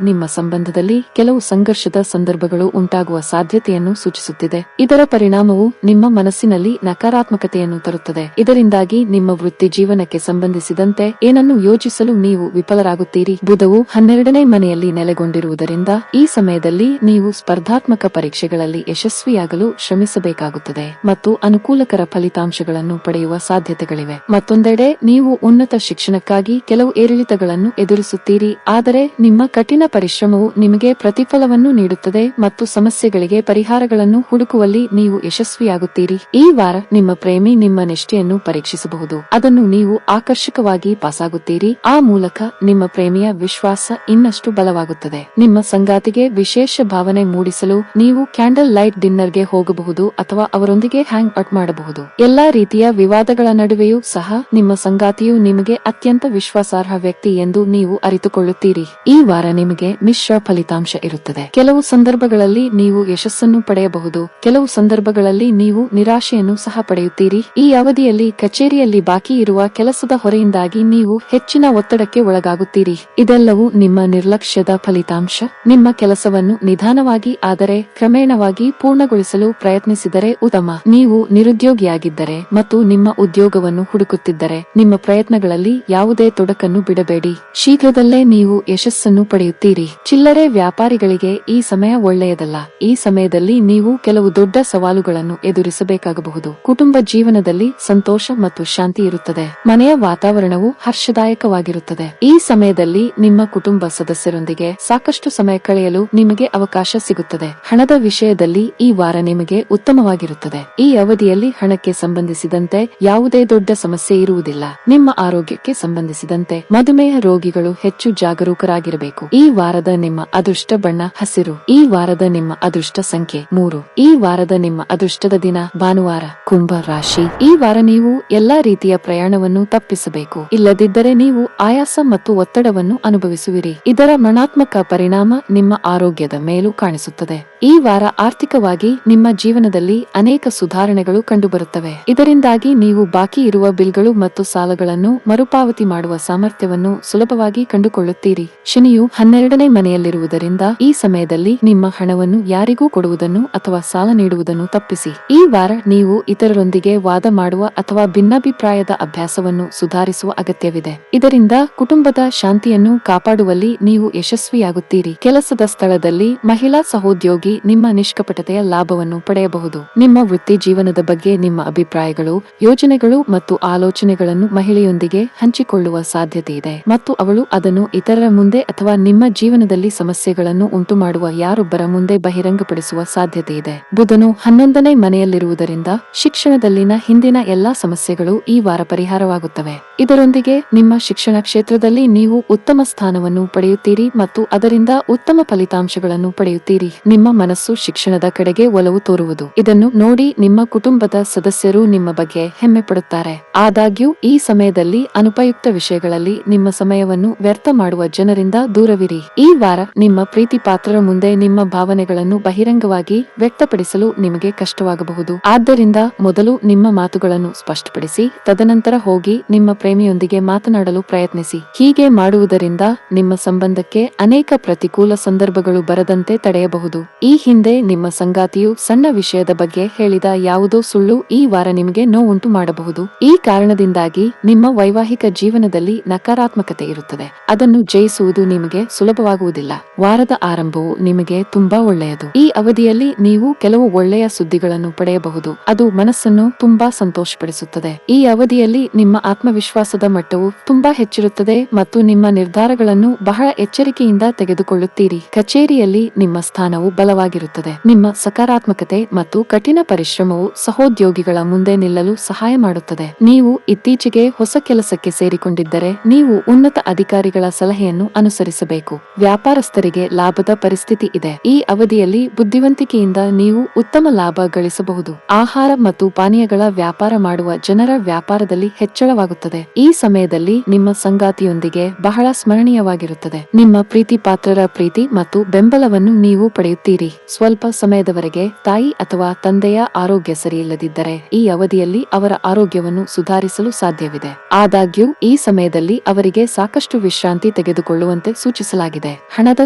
ನಿಮ್ಮ ಸಂಬಂಧದಲ್ಲಿ ಕೆಲವು ಸಂಘರ್ಷದ ಸಂದರ್ಭಗಳು ಉಂಟಾಗುವ ಸಾಧ್ಯತೆಯನ್ನು ಸೂಚಿಸುತ್ತಿದೆ. ಇದರ ಪರಿಣಾಮವು ನಿಮ್ಮ ಮನಸ್ಸಿನಲ್ಲಿ ನಕಾರಾತ್ಮಕತೆಯನ್ನು ತರುತ್ತದೆ. ಇದರಿಂದಾಗಿ ನಿಮ್ಮ ವೃತ್ತಿ ಜೀವನಕ್ಕೆ ಸಂಬಂಧಿಸಿದಂತೆ ಏನನ್ನು ಯೋಚಿಸಲು ನೀವು ವಿಫಲರಾಗುತ್ತೀರಿ. ಬುಧವು 12ನೇ ಮನೆಯಲ್ಲಿ ನೆಲೆಗೊಂಡಿರುವುದರಿಂದ ಈ ಸಮಯದಲ್ಲಿ ನೀವು ಸ್ಪರ್ಧಾತ್ಮಕ ಪರೀಕ್ಷೆಗಳಲ್ಲಿ ಯಶಸ್ವಿಯಾಗಲು ಶ್ರಮಿಸಬೇಕಾಗುತ್ತದೆ ಮತ್ತು ಅನುಕೂಲಕರ ಫಲಿತಾಂಶಗಳನ್ನು ಪಡೆಯುವ ಸಾಧ್ಯತೆಗಳಿವೆ. ಮತ್ತೊಂದೆಡೆ ನೀವು ಉನ್ನತ ಶಿಕ್ಷಣಕ್ಕಾಗಿ ಕೆಲವು ಏರಿಳಿತಗಳನ್ನು ಎದುರಿಸುತ್ತೀರಿ, ಆದರೆ ನಿಮ್ಮ ಕಠಿಣ ಪರಿಶ್ರಮವು ನಿಮಗೆ ಪ್ರತಿಫಲವನ್ನು ನೀಡುತ್ತದೆ ಮತ್ತು ಸಮಸ್ಯೆಗಳಿಗೆ ಪರಿಹಾರಗಳನ್ನು ಹುಡುಕುವಲ್ಲಿ ನೀವು ಯಶಸ್ವಿಯಾಗುತ್ತೀರಿ. ಈ ವಾರ ನಿಮ್ಮ ಪ್ರೇಮಿ ನಿಮ್ಮ ನಿಷ್ಠೆಯನ್ನು ಪರೀಕ್ಷಿಸಬಹುದು. ಅದನ್ನು ನೀವು ಆಕರ್ಷಕವಾಗಿ ಪಾಸಾಗುತ್ತೀರಿ. ಆ ಮೂಲಕ ನಿಮ್ಮ ಪ್ರೇಮಿಯ ವಿಶ್ವಾಸ ಇನ್ನಷ್ಟು ಬಲವಾಗುತ್ತದೆ. ನಿಮ್ಮ ಸಂಗಾತಿಗೆ ವಿಶೇಷ ಭಾವನೆ ಮೂಡಿಸಲು ನೀವು ಕ್ಯಾಂಡಲ್ ಲೈಟ್ ಡಿನ್ನರ್ಗೆ ಹೋಗಬಹುದು ಅಥವಾ ಅವರೊಂದಿಗೆ ಹ್ಯಾಂಗ್ ಔಟ್ ಮಾಡಬಹುದು. ಎಲ್ಲಾ ರೀತಿಯ ವಿವಾದಗಳ ನಡುವೆಯೂ ಸಹ ನಿಮ್ಮ ಸಂಗಾತಿಯು ನಿಮಗೆ ಅತ್ಯಂತ ವಿಶ್ವಾಸಾರ್ಹ ವ್ಯಕ್ತಿ ಎಂದು ನೀವು ಅರಿತುಕೊಳ್ಳುತ್ತೀರಿ. ಈ ವಾರ ನಿಮಗೆ ಮಿಶ್ರ ಫಲಿತಾಂಶ ಇರುತ್ತದೆ. ಕೆಲವು ಸಂದರ್ಭಗಳಲ್ಲಿ ನೀವು ಯಶಸ್ಸನ್ನು ಪಡೆಯಬಹುದು, ಕೆಲವು ಸಂದರ್ಭಗಳಲ್ಲಿ ನೀವು ನಿರಾಶೆಯನ್ನು ಸಹ ಪಡೆಯುತ್ತೀರಿ. ಈ ಅವಧಿಯಲ್ಲಿ ಕಚೇರಿಯಲ್ಲಿ ಬಾಕಿ ಇರುವ ಕೆಲಸದ ಹೊರೆಯಿಂದಾಗಿ ನೀವು ಹೆಚ್ಚಿನ ಒತ್ತಡಕ್ಕೆ ಒಳಗಾಗುತ್ತೀರಿ. ಇದೆಲ್ಲವೂ ನಿಮ್ಮ ನಿರ್ಲಕ್ಷ್ಯದ ಫಲಿತಾಂಶ. ನಿಮ್ಮ ಕೆಲಸವನ್ನು ನಿಧಾನವಾಗಿ ಆದರೆ ಕ್ರಮೇಣವಾಗಿ ಪೂರ್ಣಗೊಳಿಸಲು ಪ್ರಯತ್ನಿಸಿದರೆ ಉತ್ತಮ. ನೀವು ನಿರುದ್ಯೋಗಿಯಾಗಿದ್ದರೆ ಮತ್ತು ನಿಮ್ಮ ಉದ್ಯೋಗವನ್ನು ಹುಡುಕುತ್ತಿದ್ದರೆ ನಿಮ್ಮ ಪ್ರಯತ್ನಗಳಲ್ಲಿ ಯಾವುದೇ ತೊಡಕನ್ನು ಬಿಡಬೇಡಿ. ಶೀಘ್ರದಲ್ಲೇ ನೀವು ಯಶಸ್ಸನ್ನು ಪಡೆಯುತ್ತೀರಿ. ಚಿಲ್ಲರೆ ವ್ಯಾಪಾರಿಗಳಿಗೆ ಈ ಸಮಯ ಒಳ್ಳೆಯದಲ್ಲ. ಈ ಸಮಯದಲ್ಲಿ ನೀವು ಕೆಲವು ದೊಡ್ಡ ಸವಾಲುಗಳನ್ನು ಎದುರಿಸಬೇಕಾಗಬಹುದು. ಕುಟುಂಬ ಜೀವನದಲ್ಲಿ ಸಂತೋಷ ಮತ್ತು ಶಾಂತಿ ಇರುತ್ತದೆ. ಮನೆಯ ವಾತಾವರಣವು ಹರ್ಷದಾಯಕವಾಗಿರುತ್ತದೆ. ಈ ಸಮಯದಲ್ಲಿ ನಿಮ್ಮ ಕುಟುಂಬ ಸದಸ್ಯರೊಂದಿಗೆ ಸಾಕಷ್ಟು ಸಮಯ ಕಳೆಯಲು ನಿಮಗೆ ಅವಕಾಶ ಸಿಗುತ್ತದೆ. ಹಣದ ವಿಷಯದಲ್ಲಿ ಈ ವಾರ ನಿಮಗೆ ಉತ್ತಮವಾಗಿರುತ್ತದೆ. ಈ ಅವಧಿಯಲ್ಲಿ ಹಣಕ್ಕೆ ಸಂಬಂಧಿಸಿದಂತೆ ಯಾವುದೇ ದೊಡ್ಡ ಸಮಸ್ಯೆ ಇರುವುದಿಲ್ಲ. ನಿಮ್ಮ ಆರೋಗ್ಯಕ್ಕೆ ಸಂಬಂಧಿಸಿದಂತೆ ಮಧುಮೇಹ ರೋಗಿಗಳು ಹೆಚ್ಚು ಜಾಗರೂಕರಾಗಿರಬೇಕು. ಈ ವಾರದ ನಿಮ್ಮ ಅದೃಷ್ಟ ಬಣ್ಣ ಹಸಿರು. ಈ ವಾರದ ನಿಮ್ಮ ಅದೃಷ್ಟ ಸಂಖ್ಯೆ 3. ಈ ವಾರದ ನಿಮ್ಮ ಅದೃಷ್ಟದ ದಿನ ಭಾನುವಾರ. ಕುಂಭ ರಾಶಿ. ಈ ವಾರ ನೀವು ಎಲ್ಲಾ ರೀತಿಯ ಪ್ರಯಾಣವನ್ನು ತಪ್ಪಿಸಬೇಕು. ಇಲ್ಲದಿದ್ದರೆ ನೀವು ಆಯಾಸ ಮತ್ತು ಒತ್ತಡವನ್ನು ಅನುಭವಿಸುವಿರಿ. ಇದರ ಋಣಾತ್ಮಕ ಪರಿಣಾಮ ನಿಮ್ಮ ಆರೋಗ್ಯದ ಮೇಲೂ ಕಾಣಿಸುತ್ತದೆ. ಈ ವಾರ ಆರ್ಥಿಕವಾಗಿ ನಿಮ್ಮ ಜೀವನದಲ್ಲಿ ಅನೇಕ ಸುಧಾರಣೆಗಳು ಕಂಡುಬರುತ್ತವೆ. ಇದರಿಂದಾಗಿ ನೀವು ಬಾಕಿ ಇರುವ ಬಿಲ್ಗಳು ಮತ್ತು ಸಾಲಗಳನ್ನು ಮರುಪಾವತಿ ಮಾಡುವ ಸಾಮರ್ಥ್ಯವನ್ನು ಸುಲಭವಾಗಿ ಕಂಡುಕೊಳ್ಳುತ್ತೀರಿ. ಶನಿಯು 12ನೇ ಮನೆಯಲ್ಲಿರುವುದರಿಂದ ಈ ಸಮಯದಲ್ಲಿ ನಿಮ್ಮ ಹಣವನ್ನು ಯಾರಿಗೂ ಕೊಡುವುದನ್ನು ಅಥವಾ ಸಾಲ ನೀಡುವುದನ್ನು ತಪ್ಪಿಸಿ. ಈ ವಾರ ನೀವು ಇತರರೊಂದಿಗೆ ವಾದ ಮಾಡುವ ಅಥವಾ ಭಿನ್ನಾಭಿಪ್ರಾಯದ ಅಭ್ಯಾಸವನ್ನು ಸುಧಾರಿಸುವ ಅಗತ್ಯವಿದೆ. ಇದರಿಂದ ಕುಟುಂಬದ ಶಾಂತಿಯನ್ನು ಕಾಪಾಡುವಲ್ಲಿ ನೀವು ಯಶಸ್ವಿಯಾಗುತ್ತೀರಿ. ಕೆಲಸದ ಸ್ಥಳದಲ್ಲಿ ಮಹಿಳಾ ಸಹೋದ್ಯೋಗಿ ನಿಮ್ಮ ನಿಷ್ಕಪಟತೆಯ ಲಾಭವನ್ನು ಪಡೆಯಬಹುದು. ನಿಮ್ಮ ವೃತ್ತಿ ಜೀವನದ ಬಗ್ಗೆ ನಿಮ್ಮ ಅಭಿಪ್ರಾಯಗಳು, ಯೋಜನೆಗಳು ಮತ್ತು ಆಲೋಚನೆಗಳನ್ನು ಮಹಿಳೆಯೊಂದಿಗೆ ಹಂಚಿಕೊಳ್ಳುವ ಸಾಧ್ಯತೆ ಇದೆ ಮತ್ತು ಅವಳು ಅದನ್ನು ಇತರರ ಮುಂದೆ ಅಥವಾ ನಿಮ್ಮ ಜೀವನದಲ್ಲಿ ಸಮಸ್ಯೆಗಳನ್ನು ಉಂಟುಮಾಡುವ ಯಾರೊಬ್ಬರ ಮುಂದೆ ಬಹಿರಂಗಪಡಿಸುವ ಸಾಧ್ಯತೆ ಇದೆ. ಬುಧನು 11ನೇ ಮನೆಯಲ್ಲಿರುವುದರಿಂದ ಶಿಕ್ಷಣದಲ್ಲಿನ ಹಿಂದಿನ ಎಲ್ಲಾ ಸಮಸ್ಯೆಗಳು ಈ ವಾರ ಪರಿಹಾರವಾಗುತ್ತವೆ. ಇದರೊಂದಿಗೆ ನಿಮ್ಮ ಶಿಕ್ಷಣ ಕ್ಷೇತ್ರದಲ್ಲಿ ನೀವು ಉತ್ತಮ ಸ್ಥಾನವನ್ನು ಪಡೆಯುತ್ತೀರಿ ಮತ್ತು ಅದರಿಂದ ಉತ್ತಮ ಫಲಿತಾಂಶಗಳನ್ನು ಪಡೆಯುತ್ತೀರಿ. ನಿಮ್ಮ ಮನಸ್ಸು ಶಿಕ್ಷಣದ ಕಡೆಗೆ ಒಲವು ತೋರುವುದು. ಇದನ್ನು ನೋಡಿ ನಿಮ್ಮ ಕುಟುಂಬದ ಸದಸ್ಯರು ನಿಮ್ಮ ಬಗ್ಗೆ ಹೆಮ್ಮೆ ಪಡುತ್ತಾರೆ. ಆದಾಗ್ಯೂ ಈ ಸಮಯದಲ್ಲಿ ಅನುಪಯುಕ್ತ ವಿಷಯಗಳಲ್ಲಿ ನಿಮ್ಮ ಸಮಯವನ್ನು ವ್ಯರ್ಥ ಮಾಡುವ ಜನರಿಂದ ದೂರವಿರಿ. ಈ ವಾರ ನಿಮ್ಮ ಪ್ರೀತಿ ಪಾತ್ರರ ಮುಂದೆ ನಿಮ್ಮ ಭಾವನೆಗಳನ್ನು ಬಹಿರಂಗವಾಗಿ ವ್ಯಕ್ತಪಡಿಸಲು ನಿಮಗೆ ಕಷ್ಟವಾಗಬಹುದು. ಆದ್ದರಿಂದ ಮೊದಲು ನಿಮ್ಮ ಮಾತುಗಳನ್ನು ಸ್ಪಷ್ಟಪಡಿಸಿ ತದನಂತರ ಹೋಗಿ ನಿಮ್ಮ ಪ್ರೇಮಿಯೊಂದಿಗೆ ಮಾತನಾಡಲು ಪ್ರಯತ್ನಿಸಿ. ಹೀಗೆ ಮಾಡುವುದರಿಂದ ನಿಮ್ಮ ಸಂಬಂಧಕ್ಕೆ ಅನೇಕ ಪ್ರತಿಕೂಲ ಸಂದರ್ಭಗಳು ಬರದಂತೆ ತಡೆಯಬಹುದು. ಈ ಹಿಂದೆ ನಿಮ್ಮ ಸಂಗಾತಿಯು ಸಣ್ಣ ವಿಷಯದ ಬಗ್ಗೆ ಹೇಳಿದ ಯಾವುದೋ ಸುಳ್ಳು ಈ ವಾರ ನಿಮಗೆ ನೋವುಂಟು ಮಾಡಬಹುದು. ಈ ಕಾರಣದಿಂದಾಗಿ ನಿಮ್ಮ ವೈವಾಹಿಕ ಜೀವನದಲ್ಲಿ ನಕಾರಾತ್ಮಕತೆ ಇರುತ್ತದೆ. ಅದನ್ನು ಜಯಿಸುವುದು ನಿಮಗೆ ಸುಲಭವಾಗುವುದಿಲ್ಲ. ವಾರದ ಆರಂಭವು ನಿಮಗೆ ತುಂಬಾ ಒಳ್ಳೆಯದು. ಈ ಅವಧಿಯಲ್ಲಿ ನೀವು ಕೆಲವು ಒಳ್ಳೆಯ ಸುದ್ದಿಗಳನ್ನು ಪಡೆಯಬಹುದು. ಅದು ಮನಸ್ಸನ್ನು ತುಂಬಾ ಸಂತೋಷಪಡಿಸುತ್ತದೆ. ಈ ಅವಧಿಯಲ್ಲಿ ನಿಮ್ಮ ಆತ್ಮವಿಶ್ವಾಸದ ಮಟ್ಟವು ತುಂಬಾ ಹೆಚ್ಚಿರುತ್ತದೆ ಮತ್ತು ನಿಮ್ಮ ನಿರ್ಧಾರಗಳನ್ನು ಬಹಳ ಎಚ್ಚರಿಕೆಯಿಂದ ತೆಗೆದುಕೊಳ್ಳುತ್ತೀರಿ. ಕಚೇರಿಯಲ್ಲಿ ನಿಮ್ಮ ಸ್ಥಾನವು ಬಲವಾಗಿರುತ್ತದೆ. ನಿಮ್ಮ ಸಕಾರಾತ್ಮಕತೆ ಮತ್ತು ಕಠಿಣ ಪರಿಶ್ರಮವು ಸಹೋದ್ಯೋಗಿಗಳ ಮುಂದೆ ನಿಲ್ಲಲು ಸಹಾಯ ಮಾಡುತ್ತದೆ. ನೀವು ಇತ್ತೀಚೆಗೆ ಹೊಸ ಕೆಲಸಕ್ಕೆ ಸೇರಿಕೊಂಡಿದ್ದರೆ ನೀವು ಉನ್ನತ ಅಧಿಕಾರಿಗಳ ಸಲಹೆಯನ್ನು ಅನುಸರಿಸಬೇಕು. ವ್ಯಾಪಾರಸ್ಥರಿಗೆ ಲಾಭದ ಪರಿಸ್ಥಿತಿ ಇದೆ. ಈ ಅವಧಿಯಲ್ಲಿ ಬುದ್ಧಿವಂತಿಕೆಯಿಂದ ನೀವು ಉತ್ತಮ ಲಾಭ ಗಳಿಸಬಹುದು. ಆಹಾರ ಮತ್ತು ಪಾನೀಯಗಳ ವ್ಯಾಪಾರ ಮಾಡುವ ಜನರ ವ್ಯಾಪಾರದಲ್ಲಿ ಹೆಚ್ಚಳವಾಗುತ್ತದೆ. ಈ ಸಮಯದಲ್ಲಿ ನಿಮ್ಮ ಸಂಗಾತಿಯೊಂದಿಗೆ ಬಹಳ ಸ್ಮರಣೀಯವಾಗಿರುತ್ತದೆ. ನಿಮ್ಮ ಪ್ರೀತಿ ಪಾತ್ರರ ಪ್ರೀತಿ ಮತ್ತು ಬೆಂಬಲವನ್ನು ನೀವು ಪಡೆಯುತ್ತೀರಿ. ಸ್ವಲ್ಪ ಸಮಯದವರೆಗೆ ತಾಯಿ ಅಥವಾ ತಂದೆಯ ಆರೋಗ್ಯ ಸರಿಯಿಲ್ಲದಿದ್ದರೆ ಈ ಅವಧಿಯಲ್ಲಿ ಅವರ ಆರೋಗ್ಯವನ್ನು ಸುಧಾರಿಸಲು ಸಾಧ್ಯವಿದೆ. ಆದಾಗ್ಯೂ ಈ ಸಮಯದಲ್ಲಿ ಅವರಿಗೆ ಸಾಕಷ್ಟು ವಿಶ್ರಾಂತಿ ತೆಗೆದುಕೊಳ್ಳುವಂತೆ ಸೂಚಿಸಲಾಗಿದೆ. ಹಣದ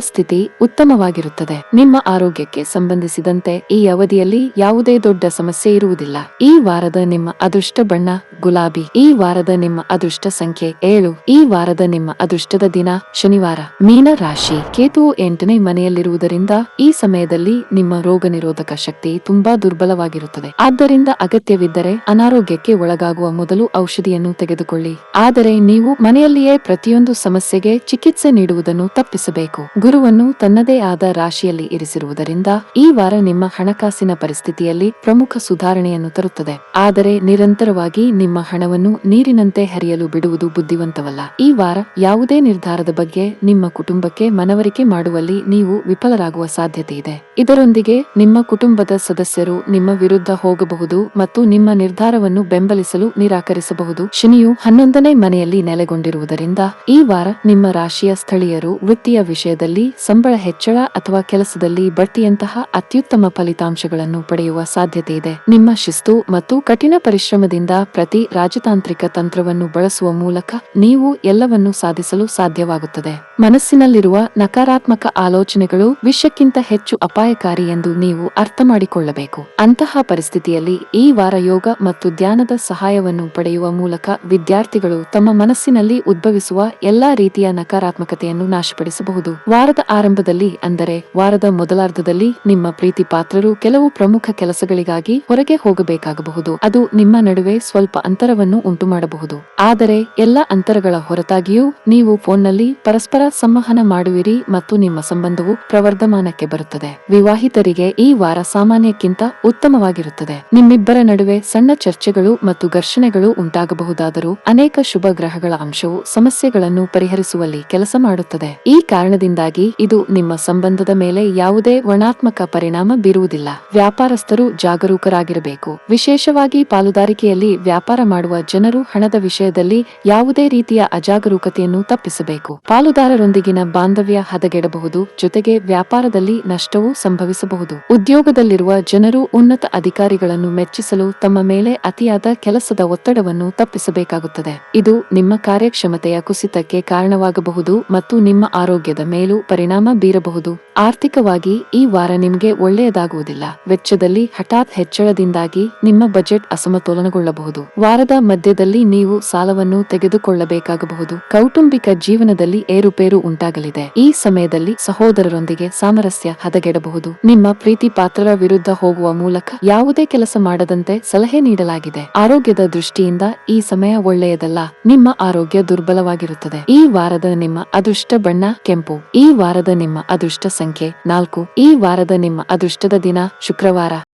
ಸ್ಥಿತಿ ಉತ್ತಮವಾಗಿರುತ್ತದೆ. ನಿಮ್ಮ ಆರೋಗ್ಯಕ್ಕೆ ಸಂಬಂಧಿಸಿದಂತೆ ಈ ಅವಧಿಯಲ್ಲಿ ಯಾವುದೇ ದೊಡ್ಡ ಸಮಸ್ಯೆ ಇರುವುದಿಲ್ಲ. ಈ ವಾರದ ನಿಮ್ಮ ಅದೃಷ್ಟ ಬಣ್ಣ ಗುಲಾಬಿ. ಈ ವಾರದ ನಿಮ್ಮ ಅದೃಷ್ಟ ಸಂಖ್ಯೆ 7. ಈ ವಾರದ ನಿಮ್ಮ ಅದೃಷ್ಟದ ದಿನ ಶನಿವಾರ. ಮೀನ ರಾಶಿ. ಕೇತುವು 8ನೇ ಮನೆಯಲ್ಲಿರುವುದರಿಂದ ಈ ಸಮಯದಲ್ಲಿ ಸಮಯದಲ್ಲಿ ನಿಮ್ಮ ರೋಗ ನಿರೋಧಕ ಶಕ್ತಿ ತುಂಬಾ ದುರ್ಬಲವಾಗಿರುತ್ತದೆ. ಆದ್ದರಿಂದ ಅಗತ್ಯವಿದ್ದರೆ ಅನಾರೋಗ್ಯಕ್ಕೆ ಒಳಗಾಗುವ ಮೊದಲು ಔಷಧಿಯನ್ನು ತೆಗೆದುಕೊಳ್ಳಿ. ಆದರೆ ನೀವು ಮನೆಯಲ್ಲಿಯೇ ಪ್ರತಿಯೊಂದು ಸಮಸ್ಯೆಗೆ ಚಿಕಿತ್ಸೆ ನೀಡುವುದನ್ನು ತಪ್ಪಿಸಬೇಕು. ಗುರುವನ್ನು ತನ್ನದೇ ಆದ ರಾಶಿಯಲ್ಲಿ ಇರಿಸಿರುವುದರಿಂದ ಈ ವಾರ ನಿಮ್ಮ ಹಣಕಾಸಿನ ಪರಿಸ್ಥಿತಿಯಲ್ಲಿ ಪ್ರಮುಖ ಸುಧಾರಣೆಯನ್ನು ತರುತ್ತದೆ. ಆದರೆ ನಿರಂತರವಾಗಿ ನಿಮ್ಮ ಹಣವನ್ನು ನೀರಿನಂತೆ ಹರಿಯಲು ಬಿಡುವುದು ಬುದ್ಧಿವಂತವಲ್ಲ. ಈ ವಾರ ಯಾವುದೇ ನಿರ್ಧಾರದ ಬಗ್ಗೆ ನಿಮ್ಮ ಕುಟುಂಬಕ್ಕೆ ಮನವರಿಕೆ ಮಾಡುವಲ್ಲಿ ನೀವು ವಿಫಲರಾಗುವ ಸಾಧ್ಯತೆ ಇದೆ. ಇದರೊಂದಿಗೆ ನಿಮ್ಮ ಕುಟುಂಬದ ಸದಸ್ಯರು ನಿಮ್ಮ ವಿರುದ್ಧ ಹೋಗಬಹುದು ಮತ್ತು ನಿಮ್ಮ ನಿರ್ಧಾರವನ್ನು ಬೆಂಬಲಿಸಲು ನಿರಾಕರಿಸಬಹುದು. ಶನಿಯು 11ನೇ ಮನೆಯಲ್ಲಿ ನೆಲೆಗೊಂಡಿರುವುದರಿಂದ ಈ ವಾರ ನಿಮ್ಮ ರಾಶಿಯ ಸ್ಥಳೀಯರು ವೃತ್ತಿಯ ವಿಷಯದಲ್ಲಿ ಸಂಬಳ ಹೆಚ್ಚಳ ಅಥವಾ ಕೆಲಸದಲ್ಲಿ ಬಡ್ತಿಯಂತಹ ಅತ್ಯುತ್ತಮ ಫಲಿತಾಂಶಗಳನ್ನು ಪಡೆಯುವ ಸಾಧ್ಯತೆ ಇದೆ. ನಿಮ್ಮ ಶಿಸ್ತು ಮತ್ತು ಕಠಿಣ ಪರಿಶ್ರಮದಿಂದ ಪ್ರತಿ ರಾಜತಾಂತ್ರಿಕ ತಂತ್ರವನ್ನು ಬಳಸುವ ಮೂಲಕ ನೀವು ಎಲ್ಲವನ್ನೂ ಸಾಧಿಸಲು ಸಾಧ್ಯವಾಗುತ್ತದೆ. ಮನಸ್ಸಿನಲ್ಲಿರುವ ನಕಾರಾತ್ಮಕ ಆಲೋಚನೆಗಳು ವಿಷಕ್ಕಿಂತ ಹೆಚ್ಚು ಅಪಾಯಕಾರಿ ಎಂದು ನೀವು ಅರ್ಥ ಮಾಡಿಕೊಳ್ಳಬೇಕು. ಅಂತಹ ಪರಿಸ್ಥಿತಿಯಲ್ಲಿ ಈ ವಾರ ಯೋಗ ಮತ್ತು ಧ್ಯಾನದ ಸಹಾಯವನ್ನು ಪಡೆಯುವ ಮೂಲಕ ವಿದ್ಯಾರ್ಥಿಗಳು ತಮ್ಮ ಮನಸ್ಸಿನಲ್ಲಿ ಉದ್ಭವಿಸುವ ಎಲ್ಲಾ ರೀತಿಯ ನಕಾರಾತ್ಮಕತೆಯನ್ನು ನಾಶಪಡಿಸಬಹುದು. ವಾರದ ಆರಂಭದಲ್ಲಿ ಅಂದರೆ ವಾರದ ಮೊದಲಾರ್ಧದಲ್ಲಿ ನಿಮ್ಮ ಪ್ರೀತಿ ಪಾತ್ರರು ಕೆಲವು ಪ್ರಮುಖ ಕೆಲಸಗಳಿಗಾಗಿ ಹೊರಗೆ ಹೋಗಬೇಕಾಗಬಹುದು. ಅದು ನಿಮ್ಮ ನಡುವೆ ಸ್ವಲ್ಪ ಅಂತರವನ್ನು ಉಂಟುಮಾಡಬಹುದು. ಆದರೆ ಎಲ್ಲ ಅಂತರಗಳ ಹೊರತಾಗಿಯೂ ನೀವು ಫೋನ್ನಲ್ಲಿ ಪರಸ್ಪರ ಸಂವಹನ ಮಾಡುವಿರಿ ಮತ್ತು ನಿಮ್ಮ ಸಂಬಂಧವು ಪ್ರವರ್ಧಮಾನಕ್ಕೆ ಬರುತ್ತದೆ. ವಿವಾಹಿತರಿಗೆ ಈ ವಾರ ಸಾಮಾನ್ಯಕ್ಕಿಂತ ಉತ್ತಮವಾಗಿರುತ್ತದೆ. ನಿಮ್ಮಿಬ್ಬರ ನಡುವೆ ಸಣ್ಣ ಚರ್ಚೆಗಳು ಮತ್ತು ಘರ್ಷಣೆಗಳು ಉಂಟಾಗಬಹುದಾದರೂ ಅನೇಕ ಶುಭ ಗ್ರಹಗಳ ಅಂಶವು ಸಮಸ್ಯೆಗಳನ್ನು ಪರಿಹರಿಸುವಲ್ಲಿ ಕೆಲಸ ಮಾಡುತ್ತದೆ. ಈ ಕಾರಣದಿಂದಾಗಿ ಇದು ನಿಮ್ಮ ಸಂಬಂಧದ ಮೇಲೆ ಯಾವುದೇ ಋಣಾತ್ಮಕ ಪರಿಣಾಮ ಬೀರುವುದಿಲ್ಲ. ವ್ಯಾಪಾರಸ್ಥರು ಜಾಗರೂಕರಾಗಿರಬೇಕು. ವಿಶೇಷವಾಗಿ ಪಾಲುದಾರಿಕೆಯಲ್ಲಿ ವ್ಯಾಪಾರ ಮಾಡುವ ಜನರು ಹಣದ ವಿಷಯದಲ್ಲಿ ಯಾವುದೇ ರೀತಿಯ ಅಜಾಗರೂಕತೆಯನ್ನು ತಪ್ಪಿಸಬೇಕು. ಪಾಲುದಾರರೊಂದಿಗಿನ ಬಾಂಧವ್ಯ ಹದಗೆಡಬಹುದು, ಜೊತೆಗೆ ವ್ಯಾಪಾರದಲ್ಲಿ ನಷ್ಟವೂ ಸಂಭವಿಸಬಹುದು. ಉದ್ಯೋಗದಲ್ಲಿರುವ ಜನರು ಉನ್ನತ ಅಧಿಕಾರಿಗಳನ್ನು ಮೆಚ್ಚಿಸಲು ತಮ್ಮ ಮೇಲೆ ಅತಿಯಾದ ಕೆಲಸದ ಒತ್ತಡವನ್ನು ತಪ್ಪಿಸಬೇಕಾಗುತ್ತದೆ. ಇದು ನಿಮ್ಮ ಕಾರ್ಯಕ್ಷಮತೆಯ ಕುಸಿತಕ್ಕೆ ಕಾರಣವಾಗಬಹುದು ಮತ್ತು ನಿಮ್ಮ ಆರೋಗ್ಯದ ಮೇಲೂ ಪರಿಣಾಮ ಬೀರಬಹುದು. ಆರ್ಥಿಕವಾಗಿ ಈ ವಾರ ನಿಮಗೆ ಒಳ್ಳೆಯದಾಗುವುದಿಲ್ಲ. ವೆಚ್ಚದಲ್ಲಿ ಹಠಾತ್ ಹೆಚ್ಚಳದಿಂದಾಗಿ ನಿಮ್ಮ ಬಜೆಟ್ ಅಸಮತೋಲನಗೊಳ್ಳಬಹುದು. ವಾರದ ಮಧ್ಯದಲ್ಲಿ ನೀವು ಸಾಲವನ್ನು ತೆಗೆದುಕೊಳ್ಳಬೇಕಾಗಬಹುದು. ಕೌಟುಂಬಿಕ ಜೀವನದಲ್ಲಿ ಏರುಪೇರು ಉಂಟಾಗಲಿದೆ. ಈ ಸಮಯದಲ್ಲಿ ಸಹೋದರರೊಂದಿಗೆ ಸಾಮರಸ್ಯ ಹದಗೆಡಬಹುದು. ನಿಮ್ಮ ಪ್ರೀತಿ ಪಾತ್ರರ ವಿರುದ್ಧ ಹೋಗುವ ಮೂಲಕ ಯಾವುದೇ ಕೆಲಸ ಮಾಡದಂತೆ ಸಲಹೆ ನೀಡಲಾಗಿದೆ. ಆರೋಗ್ಯದ ದೃಷ್ಟಿಯಿಂದ ಈ ಸಮಯ ಒಳ್ಳೆಯದಲ್ಲ. ನಿಮ್ಮ ಆರೋಗ್ಯ ದುರ್ಬಲವಾಗಿರುತ್ತದೆ. ಈ ವಾರದ ನಿಮ್ಮ ಅದೃಷ್ಟ ಬಣ್ಣ ಕೆಂಪು. ಈ ವಾರದ ನಿಮ್ಮ ಅದೃಷ್ಟ ಸಂಖ್ಯೆ 4. ಈ ವಾರದ ನಿಮ್ಮ ಅದೃಷ್ಟದ ದಿನ ಶುಕ್ರವಾರ.